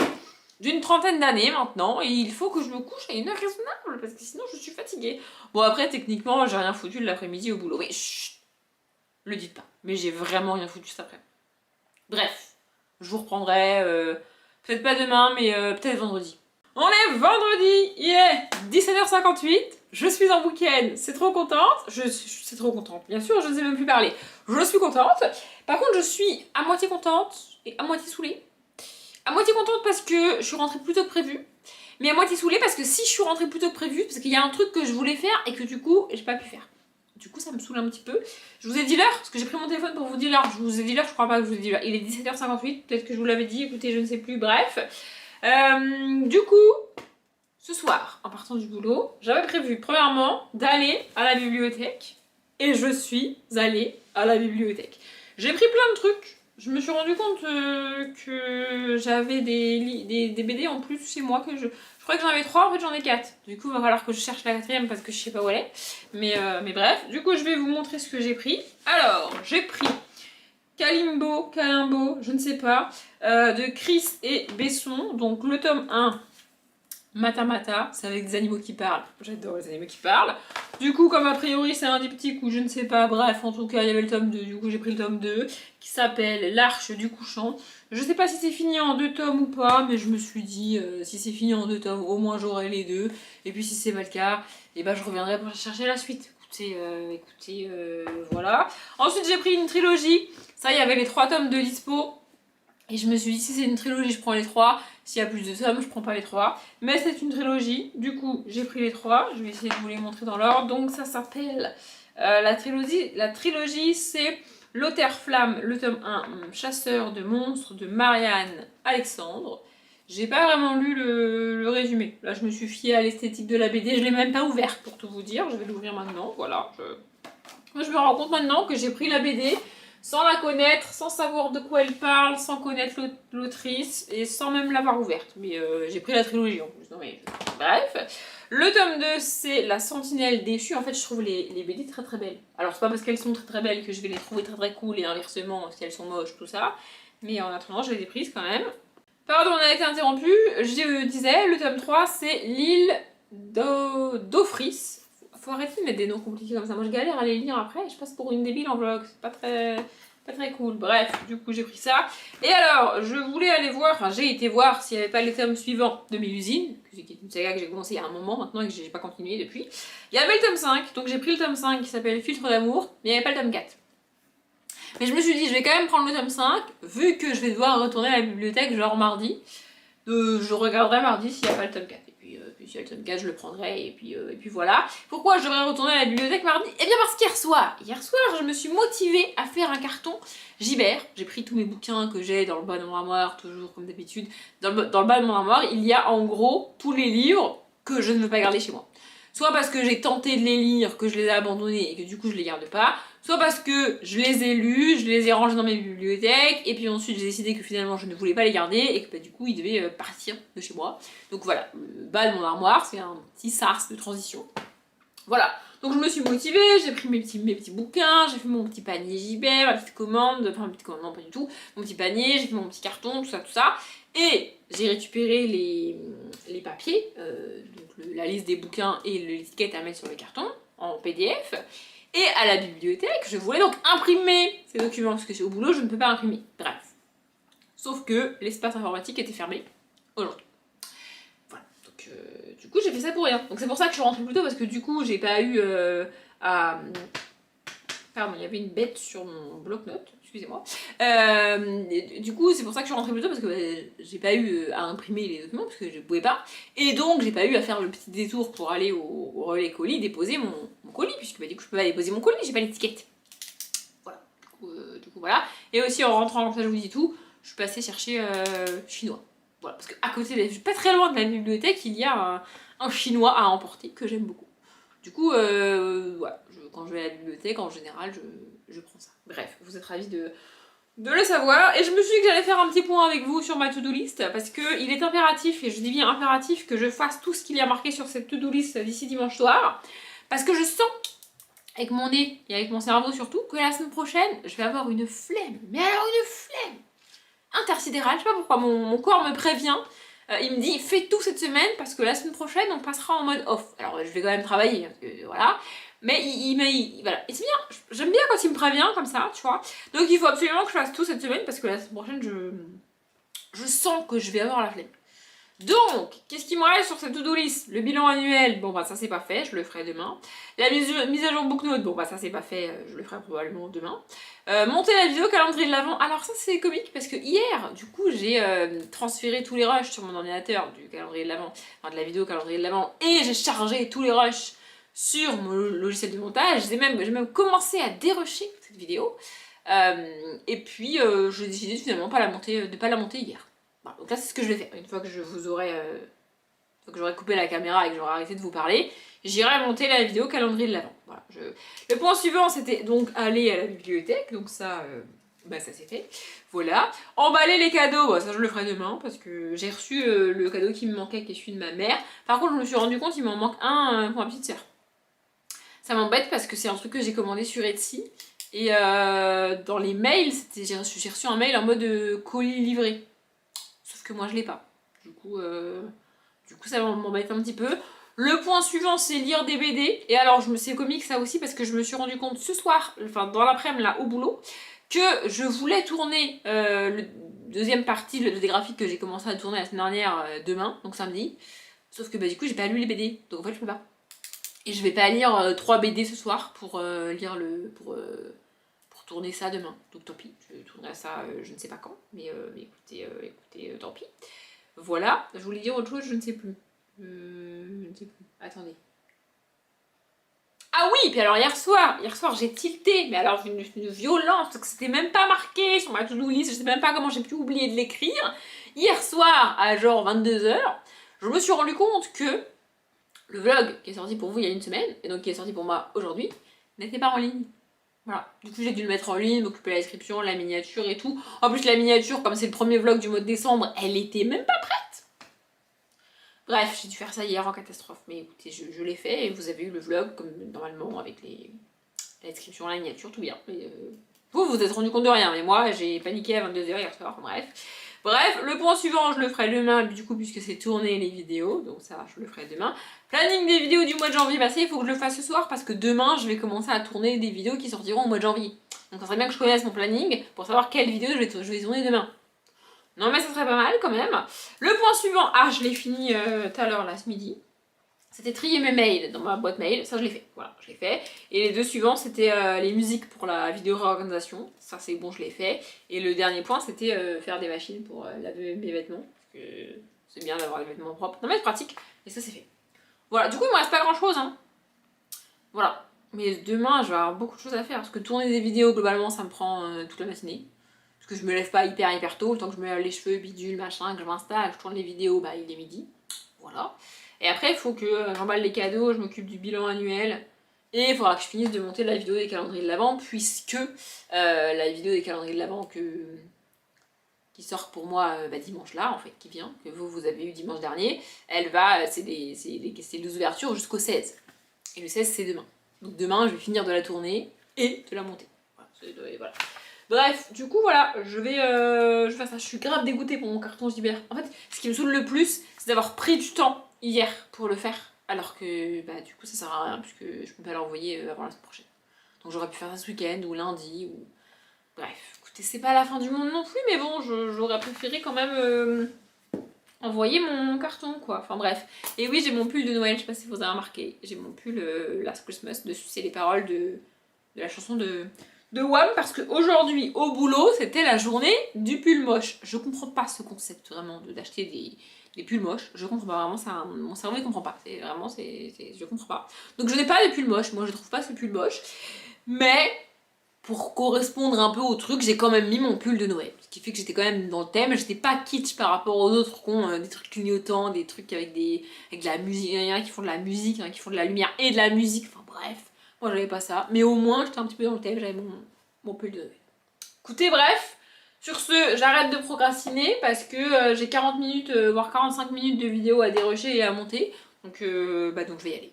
d'une trentaine d'années maintenant et il faut que je me couche à une heure raisonnable parce que sinon je suis fatiguée. Bon, après, techniquement, j'ai rien foutu de l'après-midi au boulot. Mais chut, le dites pas. Mais j'ai vraiment rien foutu cet après. Bref, je vous reprendrai peut-être pas demain, mais peut-être vendredi. On est vendredi, il est 17h58. Je suis en week-end, c'est trop contente. C'est trop contente, bien sûr, je ne sais même plus parler. Je suis contente. Par contre, je suis à moitié contente et à moitié saoulée. À moitié contente parce que je suis rentrée plus tôt que prévu. Mais à moitié saoulée parce que si je suis rentrée plus tôt que prévu, parce qu'il y a un truc que je voulais faire et que du coup, j'ai pas pu faire. Du coup, ça me saoule un petit peu. Je vous ai dit l'heure, parce que j'ai pris mon téléphone pour vous dire l'heure. Je vous ai dit l'heure, je crois pas que je vous ai dit l'heure. Il est 17h58, peut-être que je vous l'avais dit, écoutez, je ne sais plus, bref. Du coup, ce soir, en partant du boulot, j'avais prévu, premièrement, d'aller à la bibliothèque. Et je suis allée à la bibliothèque. J'ai pris plein de trucs. Je me suis rendu compte que j'avais des BD en plus chez moi que je croyais que j'en avais 3, en fait j'en ai 4. Du coup, il va falloir que je cherche la 4e parce que je sais pas où elle est. Mais bref, du coup, je vais vous montrer ce que j'ai pris. Alors, j'ai pris Kalimbo, je ne sais pas, de Chris et Besson. Donc, le tome 1, Mata Mata, c'est avec des animaux qui parlent. J'adore les animaux qui parlent. Du coup, comme a priori c'est un diptyque ou je ne sais pas, bref, en tout cas, il y avait le tome 2. Du coup, j'ai pris le tome 2 qui s'appelle L'Arche du Couchant. Je sais pas si c'est fini en 2 tomes ou pas, mais je me suis dit, si c'est fini en 2 tomes, au moins j'aurai les 2. Et puis si c'est pas le cas, et ben je reviendrai pour chercher la suite. Écoutez, voilà. Ensuite, j'ai pris une trilogie. Ça, il y avait les 3 tomes de dispo. Et je me suis dit, si c'est une trilogie, je prends les 3. S'il y a plus de tomes, je prends pas les 3. Mais c'est une trilogie. Du coup, j'ai pris les 3. Je vais essayer de vous les montrer dans l'ordre. Donc, ça s'appelle la trilogie, c'est L'Auteur Flamme, le tome 1, Chasseur de monstres de Marianne Alexandre. J'ai pas vraiment lu le résumé. Là, je me suis fiée à l'esthétique de la BD. Je l'ai même pas ouverte pour tout vous dire. Je vais l'ouvrir maintenant. Voilà. Moi, je me rends compte maintenant que j'ai pris la BD sans la connaître, sans savoir de quoi elle parle, sans connaître l'autrice et sans même l'avoir ouverte. Mais j'ai pris la trilogie en plus. Non, mais... Bref. Le tome 2, c'est La Sentinelle déchue. En fait, je trouve les BD très très belles. Alors, c'est pas parce qu'elles sont très très belles que je vais les trouver très très cool et inversement, si elles sont moches, tout ça. Mais en attendant, je les ai prises quand même. Pardon, on a été interrompu. Je disais, le tome 3, c'est L'île d'Ofris. Faut arrêter de mettre des noms compliqués comme ça. Moi, je galère à les lire après. Je passe pour une débile en vlog. C'est pas très cool. Bref, du coup, j'ai pris ça. Et alors, je voulais aller voir, enfin, j'ai été voir s'il n'y avait pas les tomes suivants de Mélusine, qui est une saga que j'ai commencé il y a un moment maintenant et que j'ai pas continué depuis. Il y avait le tome 5, donc j'ai pris le tome 5 qui s'appelle Filtre d'amour, mais il n'y avait pas le tome 4. Mais je me suis dit, je vais quand même prendre le tome 5, vu que je vais devoir retourner à la bibliothèque genre mardi. Je regarderai mardi s'il n'y a pas le tome 4. Puis s'il y a le tome 4, je le prendrai. Et puis voilà. Pourquoi je devrais retourner à la bibliothèque mardi? Eh bien parce qu'hier soir, je me suis motivée à faire un carton Gibert. J'ai pris tous mes bouquins que j'ai dans le bas de mon armoire, toujours comme d'habitude. Dans le bas de mon armoire, il y a en gros tous les livres que je ne veux pas garder chez moi. Soit parce que j'ai tenté de les lire, que je les ai abandonnés et que du coup je les garde pas. Soit parce que je les ai lus, je les ai rangés dans mes bibliothèques, et puis ensuite j'ai décidé que finalement je ne voulais pas les garder, et que bah, du coup ils devaient partir de chez moi. Donc voilà, le bas de mon armoire, c'est un petit sas de transition. Voilà, donc je me suis motivée, j'ai pris mes petits bouquins, j'ai fait mon petit panier Gibert, ma petite commande, enfin ma petite commande, non pas du tout, mon petit panier, j'ai fait mon petit carton, tout ça. Et j'ai récupéré les papiers, donc la liste des bouquins et l'étiquette à mettre sur le carton, en PDF. Et à la bibliothèque, je voulais donc imprimer ces documents, parce que c'est au boulot, je ne peux pas imprimer. Bref. Sauf que l'espace informatique était fermé aujourd'hui. Voilà. Donc, du coup, j'ai fait ça pour rien. Donc, c'est pour ça que je suis rentrée plus tôt, parce que du coup, j'ai pas eu à... Pardon, il y avait une bête sur mon bloc-notes, excusez-moi. Du coup, c'est pour ça que je suis rentrée plus tôt, parce que j'ai pas eu à imprimer les documents, parce que je pouvais pas. Et donc, j'ai pas eu à faire le petit détour pour aller au relais colis, déposer mon colis, puisque bah, du coup, je peux pas déposer mon colis, j'ai pas l'étiquette. Voilà. Du coup, voilà. Et aussi, en rentrant, comme ça, je vous dis tout, je suis passée chercher chinois. Voilà, parce qu'à côté, pas très loin de la bibliothèque, il y a un chinois à emporter que j'aime beaucoup. Du coup, voilà, quand je vais à la bibliothèque, en général, je prends ça. Bref, vous êtes ravis de le savoir. Et je me suis dit que j'allais faire un petit point avec vous sur ma to-do list, parce qu'il est impératif, et je dis bien impératif, que je fasse tout ce qu'il y a marqué sur cette to-do list d'ici dimanche soir. Parce que je sens, avec mon nez et avec mon cerveau surtout, que la semaine prochaine, je vais avoir une flemme. Mais alors une flemme intersidérale, je sais pas pourquoi, mon corps me prévient. Il me dit, fais tout cette semaine parce que la semaine prochaine, on passera en mode off. Alors, je vais quand même travailler, parce que, voilà. Mais voilà. Et c'est bien, j'aime bien quand il me prévient comme ça, tu vois. Donc, il faut absolument que je fasse tout cette semaine parce que la semaine prochaine, je sens que je vais avoir la flemme. Donc, qu'est-ce qui me reste sur cette to-do list? Le bilan annuel, bon bah ça c'est pas fait, je le ferai demain. La mise à jour booknote, bon bah ça c'est pas fait, je le ferai probablement demain. Monter la vidéo calendrier de l'avant, alors ça c'est comique parce que hier, du coup j'ai transféré tous les rushs sur mon ordinateur du calendrier de l'avant, enfin de la vidéo calendrier de l'avant, et j'ai chargé tous les rushs sur mon logiciel de montage. J'ai même commencé à dérusher cette vidéo. Et puis j'ai décidé finalement de pas la monter hier. Voilà, donc là c'est ce que je vais faire. Une fois que j'aurai coupé la caméra et que j'aurai arrêté de vous parler, j'irai monter la vidéo calendrier de l'Avent. Voilà, le point suivant c'était donc aller à la bibliothèque, donc ça, ça c'est fait. Voilà. Emballer les cadeaux, ça je le ferai demain parce que j'ai reçu le cadeau qui me manquait qui est celui de ma mère. Par contre je me suis rendu compte qu'il m'en manque un pour ma petite sœur. Ça m'embête parce que c'est un truc que j'ai commandé sur Etsy. Et dans les mails, j'ai reçu un mail en mode colis livré. Sauf que moi je l'ai pas. Du coup ça m'embête un petit peu. Le point suivant c'est lire des BD. Et alors c'est comique ça aussi parce que je me suis rendu compte ce soir, enfin dans l'après-midi là au boulot, que je voulais tourner le deuxième partie, le graphique que j'ai commencé à tourner la semaine dernière demain, donc samedi. Sauf que du coup j'ai pas lu les BD, donc en fait je peux pas. Et je vais pas lire 3 BD ce soir pour pour tourner ça demain. Donc tant pis, je tournerai ça je ne sais pas quand, mais écoutez, tant pis. Voilà, je voulais dire autre chose, je ne sais plus. Je ne sais plus. Attendez. Ah oui, puis alors hier soir j'ai tilté, mais alors une violence, parce que c'était même pas marqué sur ma to-do list, je sais même pas comment j'ai pu oublier de l'écrire. Hier soir, à genre 22h, je me suis rendu compte que le vlog qui est sorti pour vous il y a une semaine, et donc qui est sorti pour moi aujourd'hui, n'était pas en ligne. Voilà, du coup j'ai dû le mettre en ligne, m'occuper de la description, la miniature et tout. En plus la miniature, comme c'est le premier vlog du mois de décembre, elle était même pas prête. Bref, j'ai dû faire ça hier en catastrophe, mais écoutez, je l'ai fait et vous avez eu le vlog comme normalement avec la description, la miniature, tout bien. Mais, vous vous êtes rendu compte de rien, mais moi j'ai paniqué à 22h hier soir, bref. Bref, le point suivant, je le ferai demain, du coup, puisque c'est tourner les vidéos, donc ça, je le ferai demain. Planning des vidéos du mois de janvier, il faut que je le fasse ce soir, parce que demain, je vais commencer à tourner des vidéos qui sortiront au mois de janvier. Donc ça serait bien que je connaisse mon planning, pour savoir quelle vidéo je vais tourner demain. Non mais ça serait pas mal, quand même. Le point suivant, je l'ai fini tout à l'heure, là, ce midi. C'était trier mes mails dans ma boîte mail, ça je l'ai fait, voilà, je l'ai fait. Et les deux suivants, c'était les musiques pour la vidéo réorganisation, ça c'est bon, je l'ai fait. Et le dernier point, c'était faire des machines pour laver mes vêtements, parce que c'est bien d'avoir des vêtements propres. Non mais c'est pratique, et ça c'est fait. Voilà, du coup il me reste pas grand chose, hein. Voilà, mais demain je vais avoir beaucoup de choses à faire, parce que tourner des vidéos, globalement, ça me prend toute la matinée. Parce que je me lève pas hyper tôt, le temps que je me lave les cheveux, bidule, machin, que je m'installe, que je tourne les vidéos, il est midi. Voilà. Et après, il faut que j'emballe les cadeaux, je m'occupe du bilan annuel. Et il faudra que je finisse de monter la vidéo des calendriers de l'Avent, puisque la vidéo des calendriers de l'Avent qui sort pour moi dimanche là, en fait, qui vient, que vous avez eu dimanche dernier, elle va, c'est les ouvertures jusqu'au 16. Et le 16, c'est demain. Donc demain, je vais finir de la tourner et de la monter. Voilà. Bref, du coup, voilà, je vais faire ça. Je suis grave dégoûtée pour mon carton Gibert. En fait, ce qui me saoule le plus, c'est d'avoir pris du temps hier pour le faire, alors que du coup ça sert à rien puisque je peux pas l'envoyer avant la semaine prochaine. Donc j'aurais pu faire ça ce week-end ou lundi ou... Bref, écoutez, c'est pas la fin du monde non plus, mais bon, j'aurais préféré quand même envoyer mon carton quoi. Enfin bref. Et oui, j'ai mon pull de Noël, je sais pas si vous avez remarqué. J'ai mon pull Last Christmas, dessus c'est les paroles de la chanson de Wham, parce qu'aujourd'hui au boulot c'était la journée du pull moche. Je comprends pas ce concept vraiment d'acheter des pulls moches, je comprends pas, vraiment, mon cerveau il comprend pas, je comprends pas. Donc je n'ai pas de pull moche, moi je trouve pas ce pull moche, mais pour correspondre un peu au truc, j'ai quand même mis mon pull de Noël, ce qui fait que j'étais quand même dans le thème, j'étais pas kitsch par rapport aux autres qui ont des trucs clignotants, des trucs avec de la musique, il y en a qui font de la musique, il y en a qui font de la lumière et de la musique, enfin bref, moi j'avais pas ça, mais au moins j'étais un petit peu dans le thème, j'avais mon pull de Noël. Écoutez, bref, sur ce, j'arrête de procrastiner parce que j'ai 40 minutes, voire 45 minutes de vidéo à dérusher et à monter. Donc je vais y aller.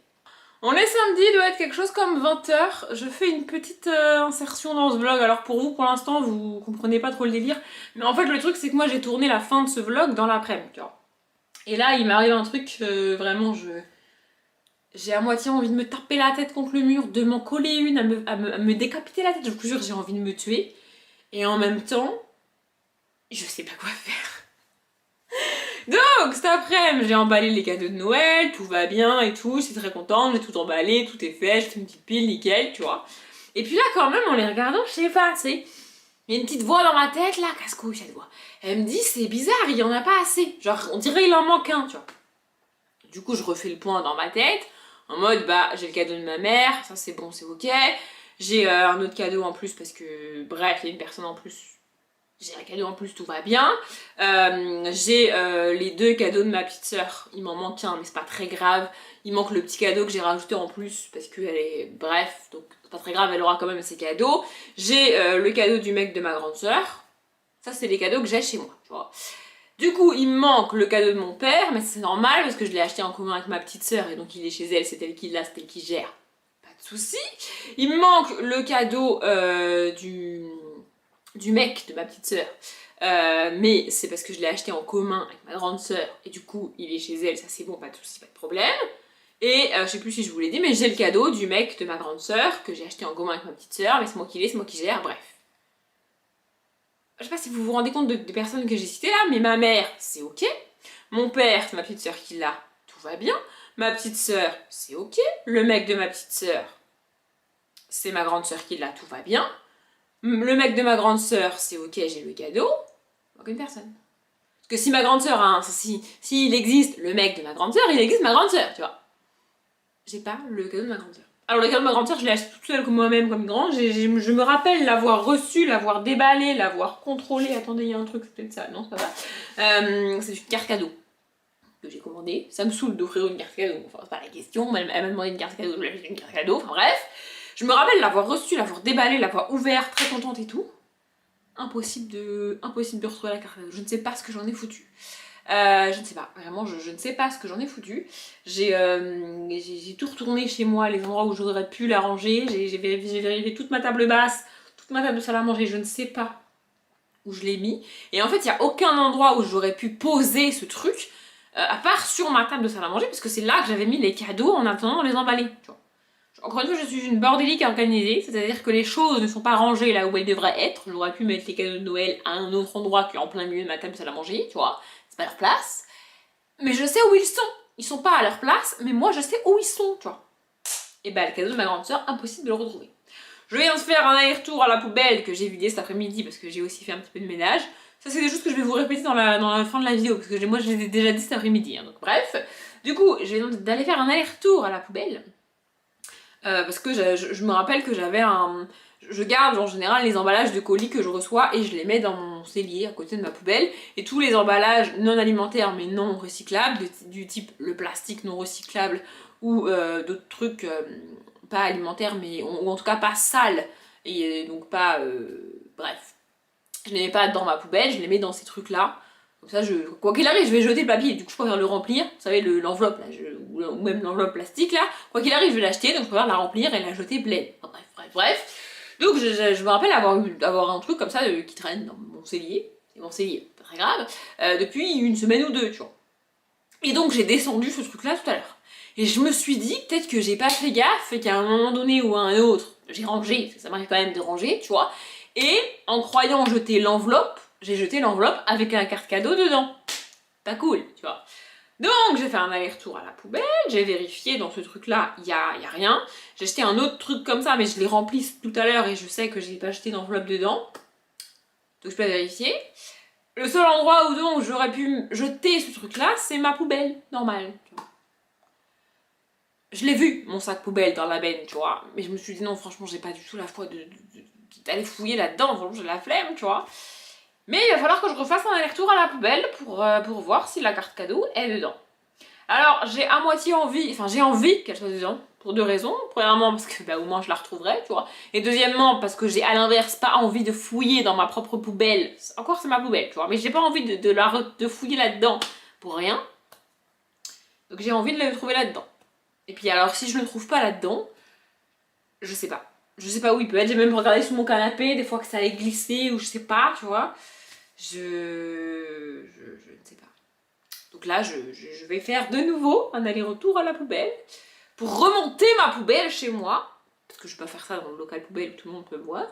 On est samedi, il doit être quelque chose comme 20h. Je fais une petite insertion dans ce vlog. Alors pour vous, pour l'instant, vous comprenez pas trop le délire. Mais en fait, le truc, c'est que moi, j'ai tourné la fin de ce vlog dans l'après-midi, tu vois. Et là, il m'arrive un truc, vraiment, j'ai à moitié envie de me taper la tête contre le mur, de m'en coller une, à me décapiter la tête. Je vous jure, j'ai envie de me tuer. Et en même temps, je sais pas quoi faire. Donc cet après-midi, j'ai emballé les cadeaux de Noël, tout va bien et tout, je suis très contente, j'ai tout emballé, tout est fait, j'ai fait une petite pile, nickel, tu vois. Et puis là quand même, en les regardant, je sais pas, il y a une petite voix dans ma tête là, casse-couille cette voix. Elle me dit, c'est bizarre, il y en a pas assez. Genre, on dirait il en manque un, tu vois. Du coup, je refais le point dans ma tête, En mode, bah, j'ai le cadeau de ma mère, ça c'est bon, c'est ok. J'ai un autre cadeau en plus parce que, bref, il y a une personne en plus. J'ai un cadeau en plus, tout va bien. J'ai les 2 cadeaux de ma petite sœur. Il m'en manque un, mais c'est pas très grave. Il manque le petit cadeau que j'ai rajouté en plus parce qu'elle est... Bref, donc c'est pas très grave, elle aura quand même ses cadeaux. J'ai le cadeau du mec de ma grande sœur. Ça, c'est les cadeaux que j'ai chez moi, tu vois. Du coup, il me manque le cadeau de mon père, mais c'est normal parce que je l'ai acheté en commun avec ma petite sœur et donc il est chez elle, c'est elle qui l'a, c'est elle qui gère. Pas de soucis. Il me manque le cadeau du mec de ma petite sœur. Mais c'est parce que je l'ai acheté en commun avec ma grande sœur et du coup il est chez elle, ça c'est bon, pas de soucis, pas de problème. Et je sais plus si je vous l'ai dit, mais j'ai le cadeau du mec de ma grande sœur que j'ai acheté en commun avec ma petite sœur, mais c'est moi qui l'ai, c'est moi qui gère, bref. Je sais pas si vous vous rendez compte des personnes que j'ai citées là, mais ma mère, c'est ok. Mon père, c'est ma petite sœur qui l'a, tout va bien. Ma petite sœur, c'est ok. Le mec de ma petite sœur, c'est ma grande sœur qui l'a, tout va bien. Le mec de ma grande sœur, c'est ok, j'ai le cadeau. Aucune personne. Parce que si ma grande sœur, hein, si il existe le mec de ma grande sœur, il existe ma grande sœur, tu vois. J'ai pas le cadeau de ma grande sœur. Alors le cadeau de ma grande sœur, je l'ai acheté toute seule comme moi-même, comme grande. Je me rappelle l'avoir reçu, l'avoir déballé, l'avoir contrôlé. Attendez, il y a un truc, c'est peut-être ça. Non, c'est pas ça. C'est une carte cadeau que j'ai commandée. Ça me saoule d'offrir une carte cadeau. Enfin, c'est pas la question. Elle m'a demandé une carte cadeau, je lui ai acheté une carte cadeau. Enfin bref. Je me rappelle l'avoir reçu, l'avoir déballé, l'avoir ouvert, très contente et tout. Impossible de retrouver la carte cadeau. Je ne sais pas ce que j'en ai foutu. Je ne sais pas, vraiment, je ne sais pas ce que j'en ai foutu. J'ai tout retourné chez moi, les endroits où j'aurais pu la ranger. J'ai vérifié toute ma table basse, toute ma table de salle à manger, je ne sais pas où je l'ai mis. Et en fait, il n'y a aucun endroit où j'aurais pu poser ce truc, à part sur ma table de salle à manger, parce que c'est là que j'avais mis les cadeaux en attendant de les emballer. Tu vois. Encore une fois, je suis une bordélique organisée, c'est-à-dire que les choses ne sont pas rangées là où elles devraient être. J'aurais pu mettre les cadeaux de Noël à un autre endroit qui est en plein milieu de ma table de salle à manger, tu vois. C'est pas leur place. Mais je sais où ils sont. Ils sont pas à leur place, mais moi je sais où ils sont, tu vois. Et bah, le cadeau de ma grande sœur, impossible de le retrouver. Je viens de faire un aller-retour à la poubelle que j'ai vidé cet après-midi parce que j'ai aussi fait un petit peu de ménage. Ça, c'est des choses que je vais vous répéter dans la fin de la vidéo parce que moi je les ai déjà dit cet après-midi. Hein, donc, bref. Du coup, je viens d'aller faire un aller-retour à la poubelle. Parce que je me rappelle que j'avais un... Je garde en général les emballages de colis que je reçois et je les mets dans mon cellier à côté de ma poubelle. Et tous les emballages non alimentaires mais non recyclables, du type le plastique non recyclable ou d'autres trucs pas alimentaires mais ou en tout cas pas sales et donc pas... bref. Je les mets pas dans ma poubelle, je les mets dans ces trucs là. Comme ça, quoi qu'il arrive, je vais jeter le papier, du coup je préfère le remplir, vous savez, l'enveloppe là, ou même l'enveloppe plastique là, quoi qu'il arrive, je vais l'acheter, donc je préfère la remplir et la jeter pleine. Enfin, bref. Donc je me rappelle avoir un truc comme ça qui traîne dans mon cellier, c'est mon cellier, pas très grave, depuis une semaine ou deux, tu vois. Et donc j'ai descendu ce truc là tout à l'heure. Et je me suis dit, peut-être que j'ai pas fait gaffe et qu'à un moment donné ou à un autre, j'ai rangé, parce que ça m'arrive quand même de ranger, tu vois, et en croyant jeter l'enveloppe, j'ai jeté l'enveloppe avec un carte cadeau dedans. Pas cool, tu vois. Donc j'ai fait un aller-retour à la poubelle, j'ai vérifié dans ce truc-là, y a rien. J'ai acheté un autre truc comme ça, mais je l'ai rempli tout à l'heure et je sais que j'ai pas jeté d'enveloppe dedans. Donc je peux vérifier. Le seul endroit où j'aurais pu jeter ce truc-là, c'est ma poubelle normale. Tu vois. Je l'ai vu, mon sac poubelle dans la benne, tu vois. Mais je me suis dit non, franchement, j'ai pas du tout la foi d'aller fouiller là-dedans, vraiment j'ai la flemme, tu vois. Mais il va falloir que je refasse un aller-retour à la poubelle pour voir si la carte cadeau est dedans. Alors, j'ai à moitié envie, enfin j'ai envie qu'elle soit dedans, pour deux raisons. Premièrement, parce que bah, au moins je la retrouverai, tu vois. Et deuxièmement, parce que j'ai à l'inverse pas envie de fouiller dans ma propre poubelle. Encore c'est ma poubelle, tu vois. Mais j'ai pas envie de fouiller là-dedans pour rien. Donc j'ai envie de le trouver là-dedans. Et puis alors, si je ne le trouve pas là-dedans, je sais pas. Je sais pas où il peut être. J'ai même regardé sous mon canapé, des fois que ça allait glisser ou je sais pas, tu vois. Je ne sais pas. Donc là, je vais faire de nouveau un aller-retour à la poubelle pour remonter ma poubelle chez moi. Parce que je peux pas faire ça dans le local poubelle où tout le monde peut me voir.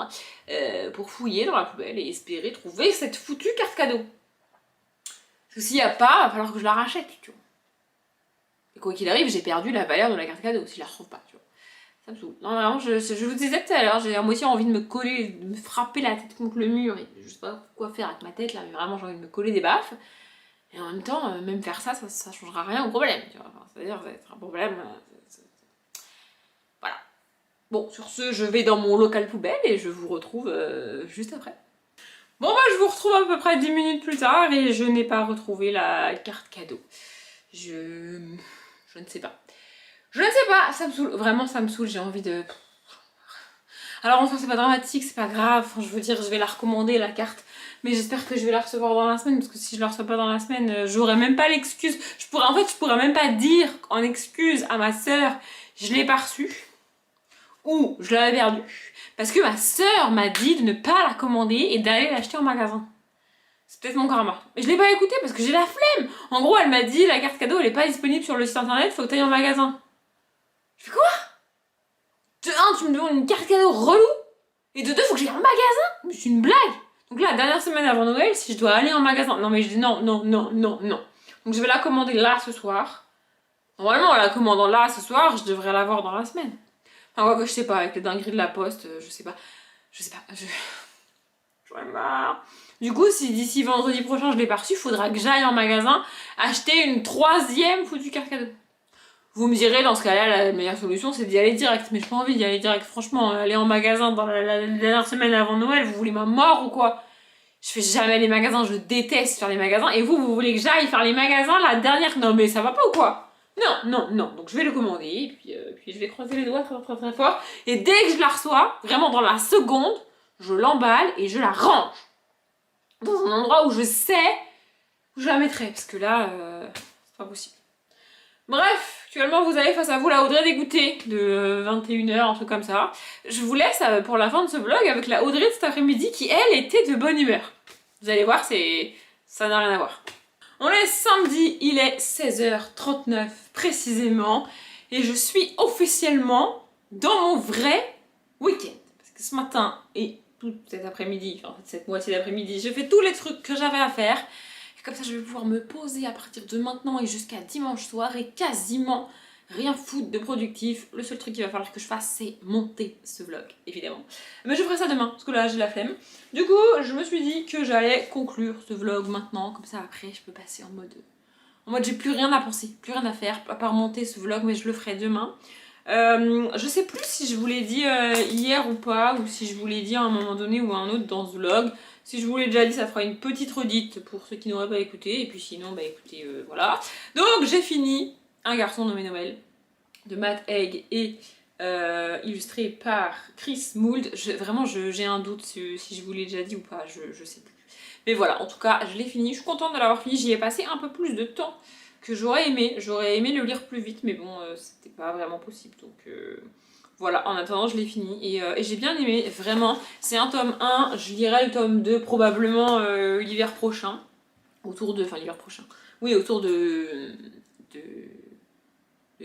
Pour fouiller dans la poubelle et espérer trouver cette foutue carte cadeau. Parce que s'il n'y a pas, il va falloir que je la rachète, tu vois. Et quoi qu'il arrive, j'ai perdu la valeur de la carte cadeau si je la retrouve pas, tu vois. Ça me saoule. Non, vraiment, je vous disais tout à l'heure, j'ai à moitié envie de me coller, de me frapper la tête contre le mur. Et je sais pas quoi faire avec ma tête là, mais vraiment j'ai envie de me coller des baffes. Et en même temps, même faire ça, ça changera rien au problème, tu vois. Enfin, c'est-à-dire, ça va être un problème, Bon, sur ce, je vais dans mon local poubelle et je vous retrouve juste après. Bon bah je vous retrouve à peu près 10 minutes plus tard et je n'ai pas retrouvé la carte cadeau. Je ne sais pas. Je ne sais pas, ça me saoule, vraiment ça me saoule, j'ai envie de... Alors enfin c'est pas dramatique, c'est pas grave, enfin, je veux dire je vais la recommander la carte, mais j'espère que je vais la recevoir dans la semaine, parce que si je la reçois pas dans la semaine, j'aurai même pas l'excuse, je pourrais même pas dire en excuse à ma sœur, je l'ai pas reçue, ou je l'avais perdue, parce que ma sœur m'a dit de ne pas la commander et d'aller l'acheter en magasin. C'est peut-être mon karma. Mais je l'ai pas écouté parce que j'ai la flemme. En gros, elle m'a dit la carte cadeau elle est pas disponible sur le site internet, faut que tu ailles en magasin. Je fais quoi? De un, tu me demandes une carte cadeau relou. Et de deux, faut que j'aille en magasin. Mais c'est une blague. Donc là, la dernière semaine avant Noël, si je dois aller en magasin. Non mais je dis non. Donc je vais la commander là ce soir. Normalement, en la commandant là ce soir, je devrais l'avoir dans la semaine. Enfin, quoi que je sais pas, avec les dingueries de la poste, je sais pas. J'en ai marre. Du coup, si d'ici vendredi prochain je l'ai pas reçu, il faudra que j'aille en magasin acheter une troisième foutue carte cadeau. Vous me direz, dans ce cas-là, la meilleure solution c'est d'y aller direct. Mais j'ai pas envie d'y aller direct, franchement. Aller en magasin dans la dernière semaine avant Noël, vous voulez ma mort ou quoi? Je fais jamais les magasins, je déteste faire les magasins. Et vous voulez que j'aille faire les magasins la dernière... Non mais ça va pas ou quoi? Non. Donc je vais le commander, et puis je vais croiser les doigts très fort. Et dès que je la reçois, vraiment dans la seconde, je l'emballe et je la range. Dans un endroit où je sais où je la mettrai. Parce que là, c'est pas possible. Bref, actuellement vous avez face à vous la Audrey dégoûtée de 21h, un truc comme ça. Je vous laisse pour la fin de ce vlog avec la Audrey de cet après-midi qui, elle, était de bonne humeur. Vous allez voir, ça n'a rien à voir. On est samedi, il est 16h39 précisément, et je suis officiellement dans mon vrai week-end. Parce que ce matin et tout cet après-midi, enfin cette moitié d'après-midi, j'ai fait tous les trucs que j'avais à faire. Comme ça, je vais pouvoir me poser à partir de maintenant et jusqu'à dimanche soir et quasiment rien foutre de productif. Le seul truc qu'il va falloir que je fasse, c'est monter ce vlog, évidemment. Mais je ferai ça demain, parce que là, j'ai la flemme. Du coup, je me suis dit que j'allais conclure ce vlog maintenant. Comme ça, après, je peux passer en mode j'ai plus rien à penser, plus rien à faire, à part monter ce vlog, mais je le ferai demain. Je sais plus si je vous l'ai dit hier ou pas, ou si je vous l'ai dit à un moment donné ou à un autre dans ce vlog. Si je vous l'ai déjà dit, ça fera une petite redite pour ceux qui n'auraient pas écouté, et puis sinon, bah écoutez, voilà. Donc j'ai fini Un garçon nommé Noël, de Matt Haig et illustré par Chris Mould. Vraiment, j'ai un doute si je vous l'ai déjà dit ou pas, je sais plus. Mais voilà, en tout cas, je l'ai fini, je suis contente de l'avoir fini, j'y ai passé un peu plus de temps que j'aurais aimé le lire plus vite, mais bon, c'était pas vraiment possible, donc voilà, en attendant je l'ai fini, et j'ai bien aimé, vraiment, c'est un tome 1, je lirai le tome 2 probablement l'hiver prochain, autour de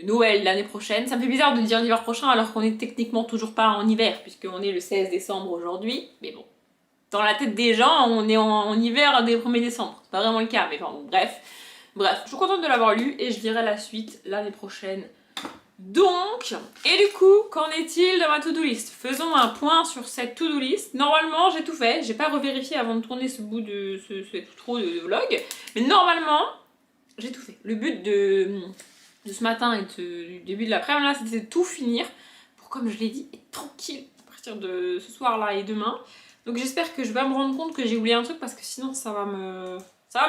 Noël l'année prochaine. Ça me fait bizarre de dire l'hiver prochain alors qu'on est techniquement toujours pas en hiver, puisqu'on est le 16 décembre aujourd'hui, mais bon. Dans la tête des gens, on est en hiver dès le 1er décembre. C'est pas vraiment le cas, mais enfin bon, bref. Je suis contente de l'avoir lu et je lirai la suite l'année prochaine. Donc, et du coup, qu'en est-il de ma to-do list? Faisons un point sur cette to-do list. Normalement, j'ai tout fait. J'ai pas revérifié avant de tourner ce bout de ce vlog. Mais normalement, j'ai tout fait. Le but de ce matin et du début de l'après-midi, c'était de tout finir pour, comme je l'ai dit, être tranquille à partir de ce soir-là et demain. Donc j'espère que je vais me rendre compte que j'ai oublié un truc parce que sinon ça va me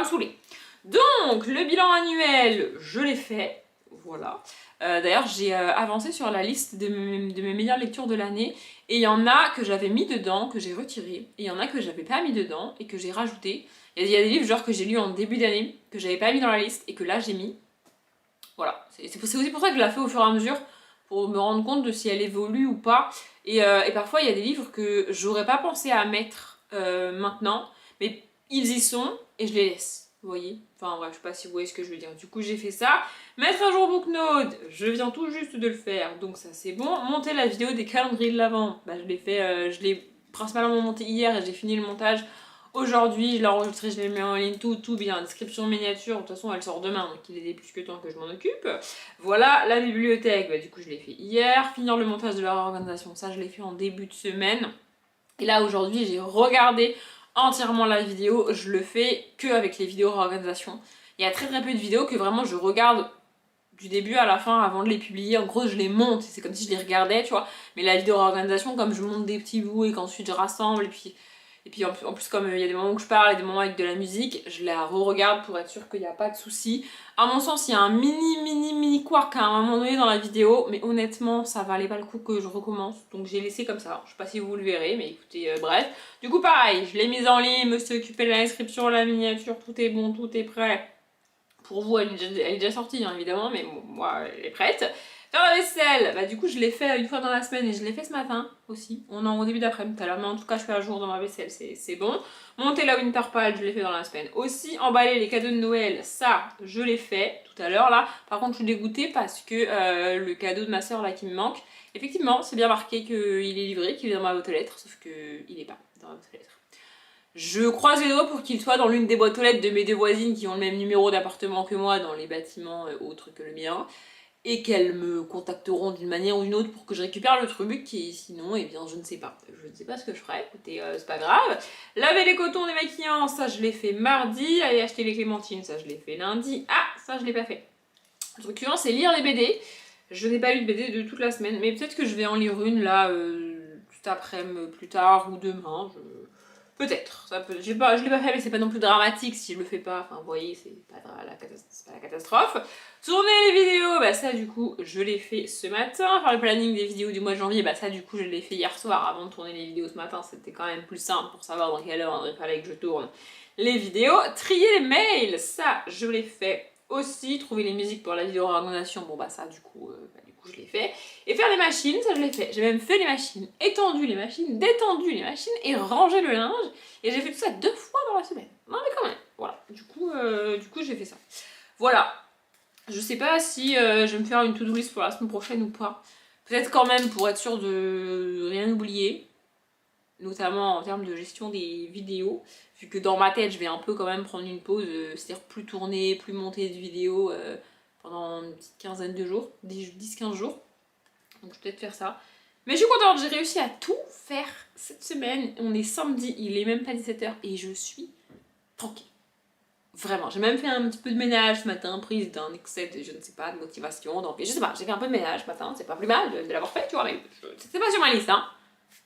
saouler. Donc le bilan annuel, je l'ai fait, voilà. D'ailleurs j'ai avancé sur la liste de mes meilleures lectures de l'année et il y en a que j'avais mis dedans, que j'ai retiré, et il y en a que j'avais pas mis dedans et que j'ai rajouté. Il y a des livres genre que j'ai lus en début d'année, que j'avais pas mis dans la liste et que là j'ai mis. Voilà, c'est aussi pour ça que je la fais au fur et à mesure, pour me rendre compte de si elle évolue ou pas. Et parfois il y a des livres que j'aurais pas pensé à mettre maintenant, mais ils y sont et je les laisse, vous voyez. Enfin bref, je sais pas si vous voyez ce que je veux dire. Du coup j'ai fait ça. Mettre à jour Booknote, je viens tout juste de le faire, donc ça c'est bon. Monter la vidéo des calendriers de l'Avent, bah, je l'ai fait, je l'ai principalement monté hier et j'ai fini le montage aujourd'hui. Je l'ai enregistré, je l'ai mis en ligne, tout bien. Description miniature, de toute façon elle sort demain, donc il est plus que temps que je m'en occupe. Voilà, la bibliothèque, bah, du coup je l'ai fait hier. Finir le montage de la réorganisation, ça je l'ai fait en début de semaine. Et là aujourd'hui j'ai regardé entièrement la vidéo, je le fais que avec les vidéos réorganisation. Il y a très peu de vidéos que vraiment je regarde du début à la fin avant de les publier. En gros, je les monte, c'est comme si je les regardais, tu vois. Mais la vidéo organisation, comme je monte des petits bouts et qu'ensuite je rassemble, et puis en plus comme il y a des moments où je parle et des moments avec de la musique, je la re-regarde pour être sûre qu'il n'y a pas de soucis. À mon sens, il y a un mini couac à un moment donné dans la vidéo, mais honnêtement, ça valait pas le coup que je recommence. Donc j'ai laissé comme ça. Je sais pas si vous le verrez, mais écoutez, bref. Du coup, pareil, je l'ai mise en ligne, me suis occupée de la description, la miniature, tout est bon, tout est prêt. Pour vous, elle est déjà sortie, hein, évidemment, mais bon, moi, elle est prête. Faire la vaisselle, bah du coup, je l'ai fait une fois dans la semaine et je l'ai fait ce matin aussi. On est au début d'après-midi tout à l'heure, mais en tout cas, je fais un jour dans ma vaisselle, c'est bon. Monter la Winter Pal, je l'ai fait dans la semaine aussi. Emballer les cadeaux de Noël, ça, je l'ai fait tout à l'heure là. Par contre, je suis dégoûtée parce que le cadeau de ma soeur là qui me manque, effectivement, c'est bien marqué qu'il est livré, qu'il est dans ma boîte aux lettres, sauf qu'il n'est pas dans ma boîte aux lettres. Je croise les doigts pour qu'il soit dans l'une des boîtes aux lettres de mes deux voisines qui ont le même numéro d'appartement que moi dans les bâtiments autres que le mien, et qu'elles me contacteront d'une manière ou d'une autre pour que je récupère le truc, et sinon, eh bien, je ne sais pas. Je ne sais pas ce que je ferai, écoutez, c'est pas grave. Laver les cotons démaquillants, ça je l'ai fait mardi. Aller acheter les clémentines, ça je l'ai fait lundi. Ah, ça je l'ai pas fait. Le truc suivant, c'est lire les BD. Je n'ai pas lu de BD de toute la semaine, mais peut-être que je vais en lire une là, tout après-midi, plus tard ou demain. Peut-être, je l'ai pas fait, mais c'est pas non plus dramatique si je le fais pas. Enfin, vous voyez, c'est pas la catastrophe. Tourner les vidéos, bah ça du coup, je l'ai fait ce matin. Faire le planning des vidéos du mois de janvier, bah ça du coup, je l'ai fait hier soir avant de tourner les vidéos ce matin. C'était quand même plus simple pour savoir dans quelle heure il fallait que je tourne les vidéos. Trier les mails, ça je l'ai fait aussi. Trouver les musiques pour la vidéo organisation, bon bah ça du coup je l'ai fait. Et faire les machines, ça je l'ai fait. J'ai même fait les machines, étendu les machines, détendu les machines et rangé le linge. Et j'ai fait tout ça 2 fois dans la semaine. Non mais quand même, voilà. Du coup j'ai fait ça. Voilà. Je sais pas si je vais me faire une to-do list pour la semaine prochaine ou pas. Peut-être quand même pour être sûre de rien oublier. Notamment en termes de gestion des vidéos. Vu que dans ma tête, je vais un peu quand même prendre une pause. C'est-à-dire plus tourner, plus monter de vidéos pendant une petite quinzaine de jours, 10-15 jours. Donc je vais peut-être faire ça. Mais je suis contente, j'ai réussi à tout faire cette semaine. On est samedi, il est même pas 17h et je suis tranquille. Vraiment, j'ai même fait un petit peu de ménage ce matin, prise d'un excès de, je ne sais pas, de motivation. Donc je sais pas, j'ai fait un peu de ménage ce matin, c'est pas plus mal de l'avoir fait, tu vois, mais c'était pas sur ma liste, hein.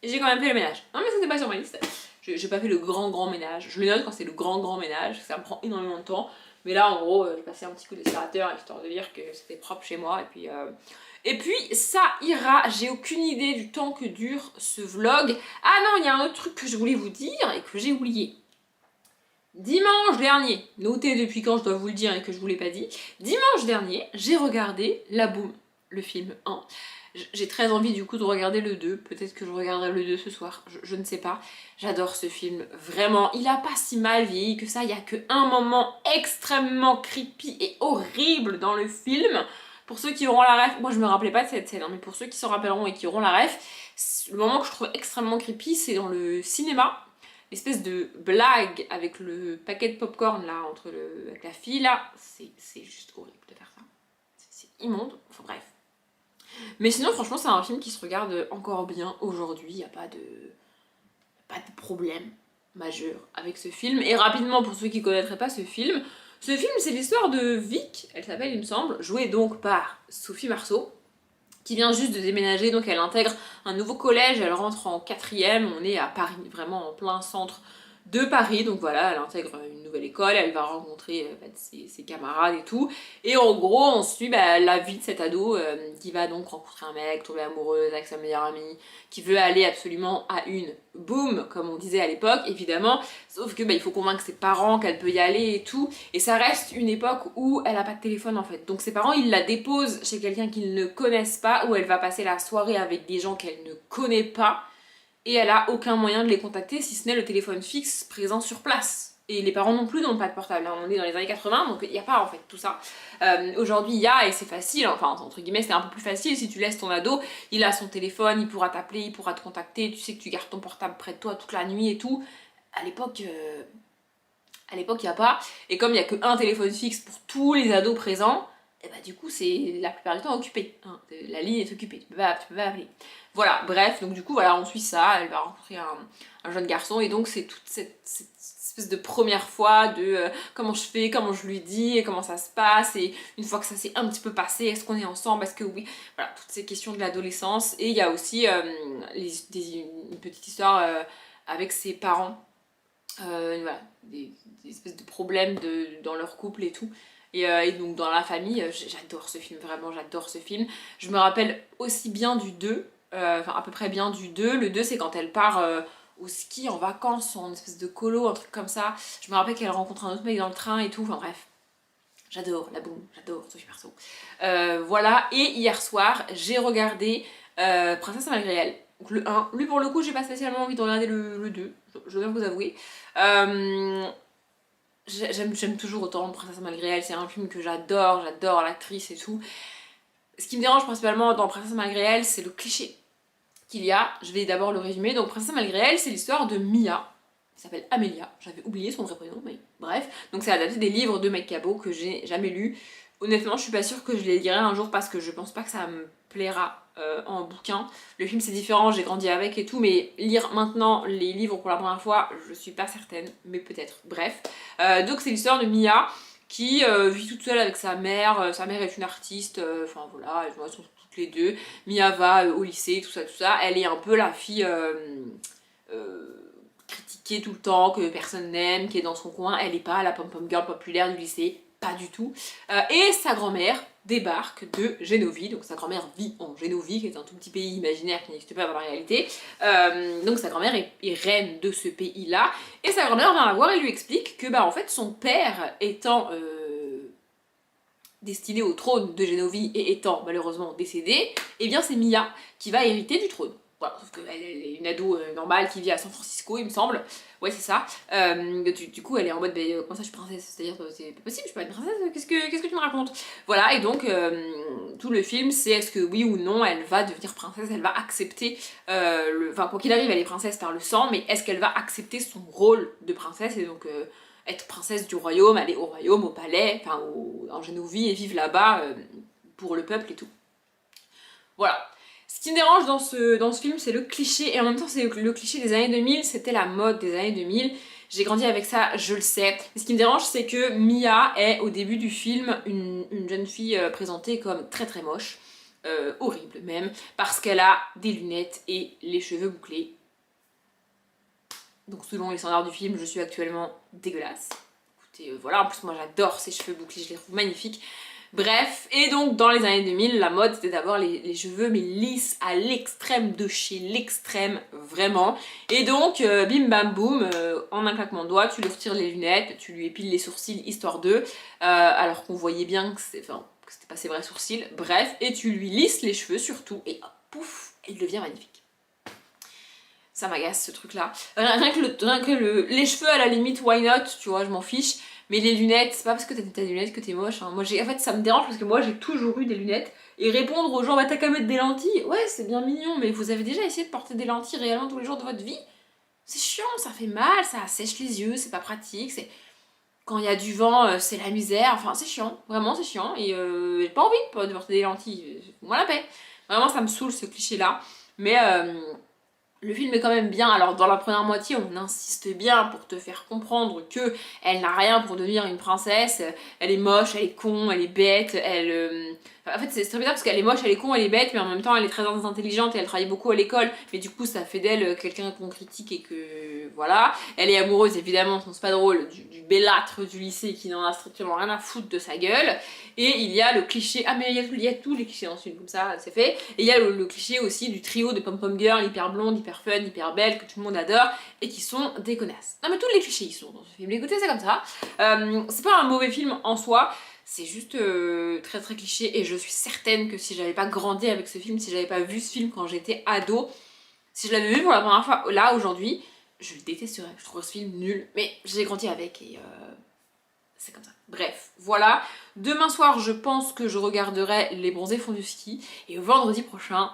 Et j'ai quand même fait le ménage. Non mais c'était pas sur ma liste. J'ai pas fait le grand ménage. Je le note quand c'est le grand ménage, ça me prend énormément de temps. Mais là, en gros, j'ai passé un petit coup d'aspirateur histoire de dire que c'était propre chez moi. Et puis, ça ira. J'ai aucune idée du temps que dure ce vlog. Ah non, il y a un autre truc que je voulais vous dire et que j'ai oublié. Dimanche dernier, notez depuis quand je dois vous le dire et que je vous l'ai pas dit. Dimanche dernier, j'ai regardé La Boum, le film 1. J'ai très envie du coup de regarder le 2, peut-être que je regarderai le 2 ce soir, je ne sais pas. J'adore ce film, vraiment, il a pas si mal vieilli que ça, il y a qu'un moment extrêmement creepy et horrible dans le film. Pour ceux qui auront la ref, moi je me rappelais pas de cette scène, hein, mais pour ceux qui s'en rappelleront et qui auront la ref, le moment que je trouve extrêmement creepy, c'est dans le cinéma. L'espèce de blague avec le paquet de popcorn là, avec la fille là, c'est juste horrible de faire ça. C'est immonde, enfin bref. Mais sinon, franchement, c'est un film qui se regarde encore bien aujourd'hui. Il n'y a pas de problème majeur avec ce film. Et rapidement, pour ceux qui ne connaîtraient pas ce film, c'est l'histoire de Vic, elle s'appelle, il me semble, jouée donc par Sophie Marceau, qui vient juste de déménager, donc elle intègre un nouveau collège, elle rentre en 4e, on est à Paris, vraiment en plein centre de Paris, donc voilà, elle intègre une nouvelle école, elle va rencontrer ses camarades et tout, et en gros on suit la vie de cet ado qui va donc rencontrer un mec, tomber amoureuse avec sa meilleure amie, qui veut aller absolument à une boum, comme on disait à l'époque, évidemment, sauf que il faut convaincre ses parents qu'elle peut y aller et tout, et ça reste une époque où elle a pas de téléphone en fait, donc ses parents ils la déposent chez quelqu'un qu'ils ne connaissent pas, où elle va passer la soirée avec des gens qu'elle ne connaît pas, et elle a aucun moyen de les contacter si ce n'est le téléphone fixe présent sur place. Et les parents non plus n'ont pas de portable, hein. On est dans les années 80, donc il n'y a pas en fait tout ça. Aujourd'hui il y a, et c'est facile, enfin entre guillemets c'est un peu plus facile si tu laisses ton ado, il a son téléphone, il pourra t'appeler, il pourra te contacter, tu sais que tu gardes ton portable près de toi toute la nuit et tout. À l'époque, il n'y a pas, et comme il n'y a qu'un téléphone fixe pour tous les ados présents, et du coup c'est la plupart du temps occupé, hein. La ligne est occupée, tu peux pas appeler. Voilà, bref, donc du coup voilà, on suit ça, elle va rencontrer un jeune garçon, et donc c'est toute cette espèce de première fois de comment je fais, comment je lui dis, et comment ça se passe, et une fois que ça s'est un petit peu passé, est-ce qu'on est ensemble, est-ce que oui, voilà, toutes ces questions de l'adolescence. Et il y a aussi une petite histoire avec ses parents, voilà, des espèces de problèmes dans leur couple et tout. Et donc dans la famille, j'adore ce film, vraiment j'adore ce film. Je me rappelle aussi bien du 2, enfin à peu près bien du 2. Le 2 c'est quand elle part au ski en vacances, en espèce de colo, un truc comme ça. Je me rappelle qu'elle rencontre un autre mec dans le train et tout, enfin bref. J'adore la boum, j'adore Sophie Marceau. Voilà, et hier soir j'ai regardé Princesse malgré elle. Donc le 1, lui pour le coup j'ai pas spécialement envie de regarder le 2, je dois vous avouer. J'aime toujours autant Princesse malgré elle, c'est un film que j'adore l'actrice et tout. Ce qui me dérange principalement dans Princesse malgré elle, c'est le cliché qu'il y a. Je vais d'abord le résumer. Donc Princesse malgré elle, c'est l'histoire de Mia, qui s'appelle Amélia, j'avais oublié son vrai prénom, mais bref. Donc c'est adapté des livres de Meg Cabot que j'ai jamais lus. Honnêtement, je suis pas sûre que je les lirai un jour parce que je pense pas que ça me plaira en bouquin. Le film c'est différent, j'ai grandi avec et tout, mais lire maintenant les livres pour la première fois, je suis pas certaine, mais peut-être. Bref. Donc c'est l'histoire de Mia qui vit toute seule avec sa mère. Sa mère est une artiste, enfin voilà, elles sont toutes les deux. Mia va au lycée, tout ça. Elle est un peu la fille critiquée tout le temps, que personne n'aime, qui est dans son coin. Elle est pas la pom-pom girl populaire du lycée, pas du tout. Et sa grand-mère débarque de Génovie, donc sa grand-mère vit en Génovie, qui est un tout petit pays imaginaire qui n'existe pas dans la réalité. Donc sa grand-mère est reine de ce pays-là, et sa grand-mère vient la voir et lui explique que bah en fait son père étant destiné au trône de Génovie et étant malheureusement décédé, eh bien c'est Mia qui va hériter du trône. Voilà, sauf qu'elle est une ado normale qui vit à San Francisco, il me semble. Ouais, c'est ça. Du coup, elle est en mode, comment ça, je suis princesse? C'est-à-dire, c'est pas possible, je suis pas une princesse, qu'est-ce que tu me racontes? Voilà, et donc, tout le film, c'est est-ce que oui ou non, elle va devenir princesse, elle va accepter, enfin, quoi qu'il arrive, elle est princesse par le sang, mais est-ce qu'elle va accepter son rôle de princesse, et donc, être princesse du royaume, aller au royaume, au palais, enfin, en Génovie, et vivre là-bas pour le peuple et tout. Voilà. Ce qui me dérange dans ce film, c'est le cliché, et en même temps, c'est le cliché des années 2000, c'était la mode des années 2000. J'ai grandi avec ça, je le sais. Mais ce qui me dérange, c'est que Mia est, au début du film, une jeune fille présentée comme très très moche, horrible même, parce qu'elle a des lunettes et les cheveux bouclés. Donc selon les standards du film, je suis actuellement dégueulasse. Écoutez, voilà, en plus moi j'adore ces cheveux bouclés, je les trouve magnifiques. Bref, et donc dans les années 2000, la mode c'était d'avoir les cheveux mais lisses à l'extrême de chez l'extrême, vraiment. Et donc, bim bam boum, en un claquement de doigts, tu lui retires les lunettes, tu lui épiles les sourcils histoire d'eux, alors qu'on voyait bien que c'était pas ses vrais sourcils, bref, et tu lui lisses les cheveux surtout, et hop, pouf, il devient magnifique. Ça m'agace ce truc là. Rien que les cheveux à la limite, why not, tu vois, je m'en fiche. Mais les lunettes, c'est pas parce que t'as des lunettes que t'es moche. Hein. Moi, en fait, ça me dérange parce que moi, j'ai toujours eu des lunettes. Et répondre aux gens, bah t'as qu'à mettre des lentilles. Ouais, c'est bien mignon, mais vous avez déjà essayé de porter des lentilles réellement tous les jours de votre vie? C'est chiant, ça fait mal, ça assèche les yeux, c'est pas pratique. C'est Quand il y a du vent, c'est la misère. Enfin, c'est chiant, vraiment, c'est chiant. Et j'ai pas envie de porter des lentilles. Moi la paix. Vraiment, ça me saoule ce cliché-là. Mais le film est quand même bien. Alors dans la première moitié, on insiste bien pour te faire comprendre que elle n'a rien pour devenir une princesse. Elle est moche, elle est con, elle est bête, en fait c'est très bizarre parce qu'elle est moche, elle est con, elle est bête, mais en même temps elle est très intelligente et elle travaille beaucoup à l'école. Mais du coup ça fait d'elle quelqu'un qu'on critique et que voilà. Elle est amoureuse évidemment, c'est pas drôle, du bellâtre du lycée qui n'en a strictement rien à foutre de sa gueule. Et il y a le cliché, ah mais il y a tous les clichés dans ce film, comme ça c'est fait. Et il y a le cliché aussi du trio de pom-pom girl hyper blonde, hyper fun, hyper belle, que tout le monde adore, et qui sont des connasses. Non mais tous les clichés ils sont dans ce film, écoutez c'est comme ça. C'est pas un mauvais film en soi, c'est juste très très cliché, et je suis certaine que si j'avais pas grandi avec ce film, si j'avais pas vu ce film quand j'étais ado, si je l'avais vu pour la première fois là aujourd'hui, je le détesterais, je trouve ce film nul, mais j'ai grandi avec et c'est comme ça. Bref, voilà. Demain soir, je pense que je regarderai Les Bronzés font du ski. Et vendredi prochain,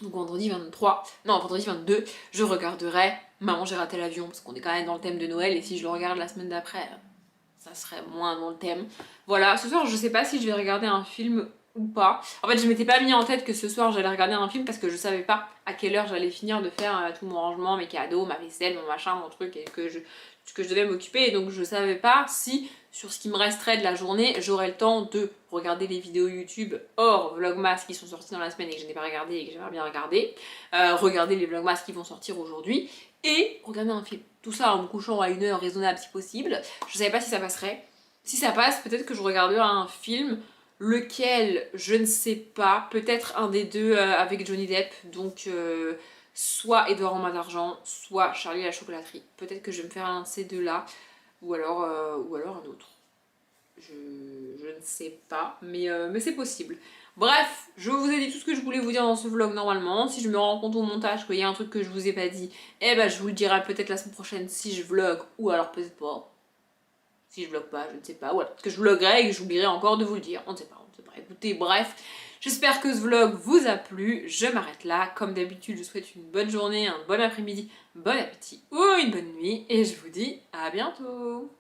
donc vendredi 23, non, vendredi 22, je regarderai Maman, j'ai raté l'avion, parce qu'on est quand même dans le thème de Noël, et si je le regarde la semaine d'après, ça serait moins dans le thème. Voilà, ce soir, je sais pas si je vais regarder un film ou pas. En fait, je m'étais pas mis en tête que ce soir, j'allais regarder un film, parce que je savais pas à quelle heure j'allais finir de faire tout mon rangement, mes cadeaux, ma vaisselle, mon machin, mon truc, et que puisque je devais m'occuper et donc je savais pas si sur ce qui me resterait de la journée, j'aurais le temps de regarder les vidéos YouTube hors Vlogmas qui sont sortis dans la semaine et que je n'ai pas regardé et que j'aimerais bien regarder, regarder les Vlogmas qui vont sortir aujourd'hui et regarder un film. Tout ça en me couchant à une heure raisonnable si possible. Je savais pas si ça passerait. Si ça passe, peut-être que je regarderai un film, lequel je ne sais pas, peut-être un des deux avec Johnny Depp, donc soit Edouard en main d'argent, soit Charlie et la chocolaterie. Peut-être que je vais me faire un de ces deux-là, ou alors un autre. Je ne sais pas, mais c'est possible. Bref, je vous ai dit tout ce que je voulais vous dire dans ce vlog normalement. Si je me rends compte au montage qu'il y a un truc que je vous ai pas dit, eh ben je vous le dirai peut-être la semaine prochaine si je vlog, ou alors peut-être pas. Si je vlog pas, je ne sais pas. Voilà, parce que je vloguerai et que j'oublierai encore de vous le dire. On ne sait pas, on ne sait pas. Écoutez, bref, j'espère que ce vlog vous a plu. Je m'arrête là. Comme d'habitude, je vous souhaite une bonne journée, un bon après-midi, bon appétit ou une bonne nuit. Et je vous dis à bientôt.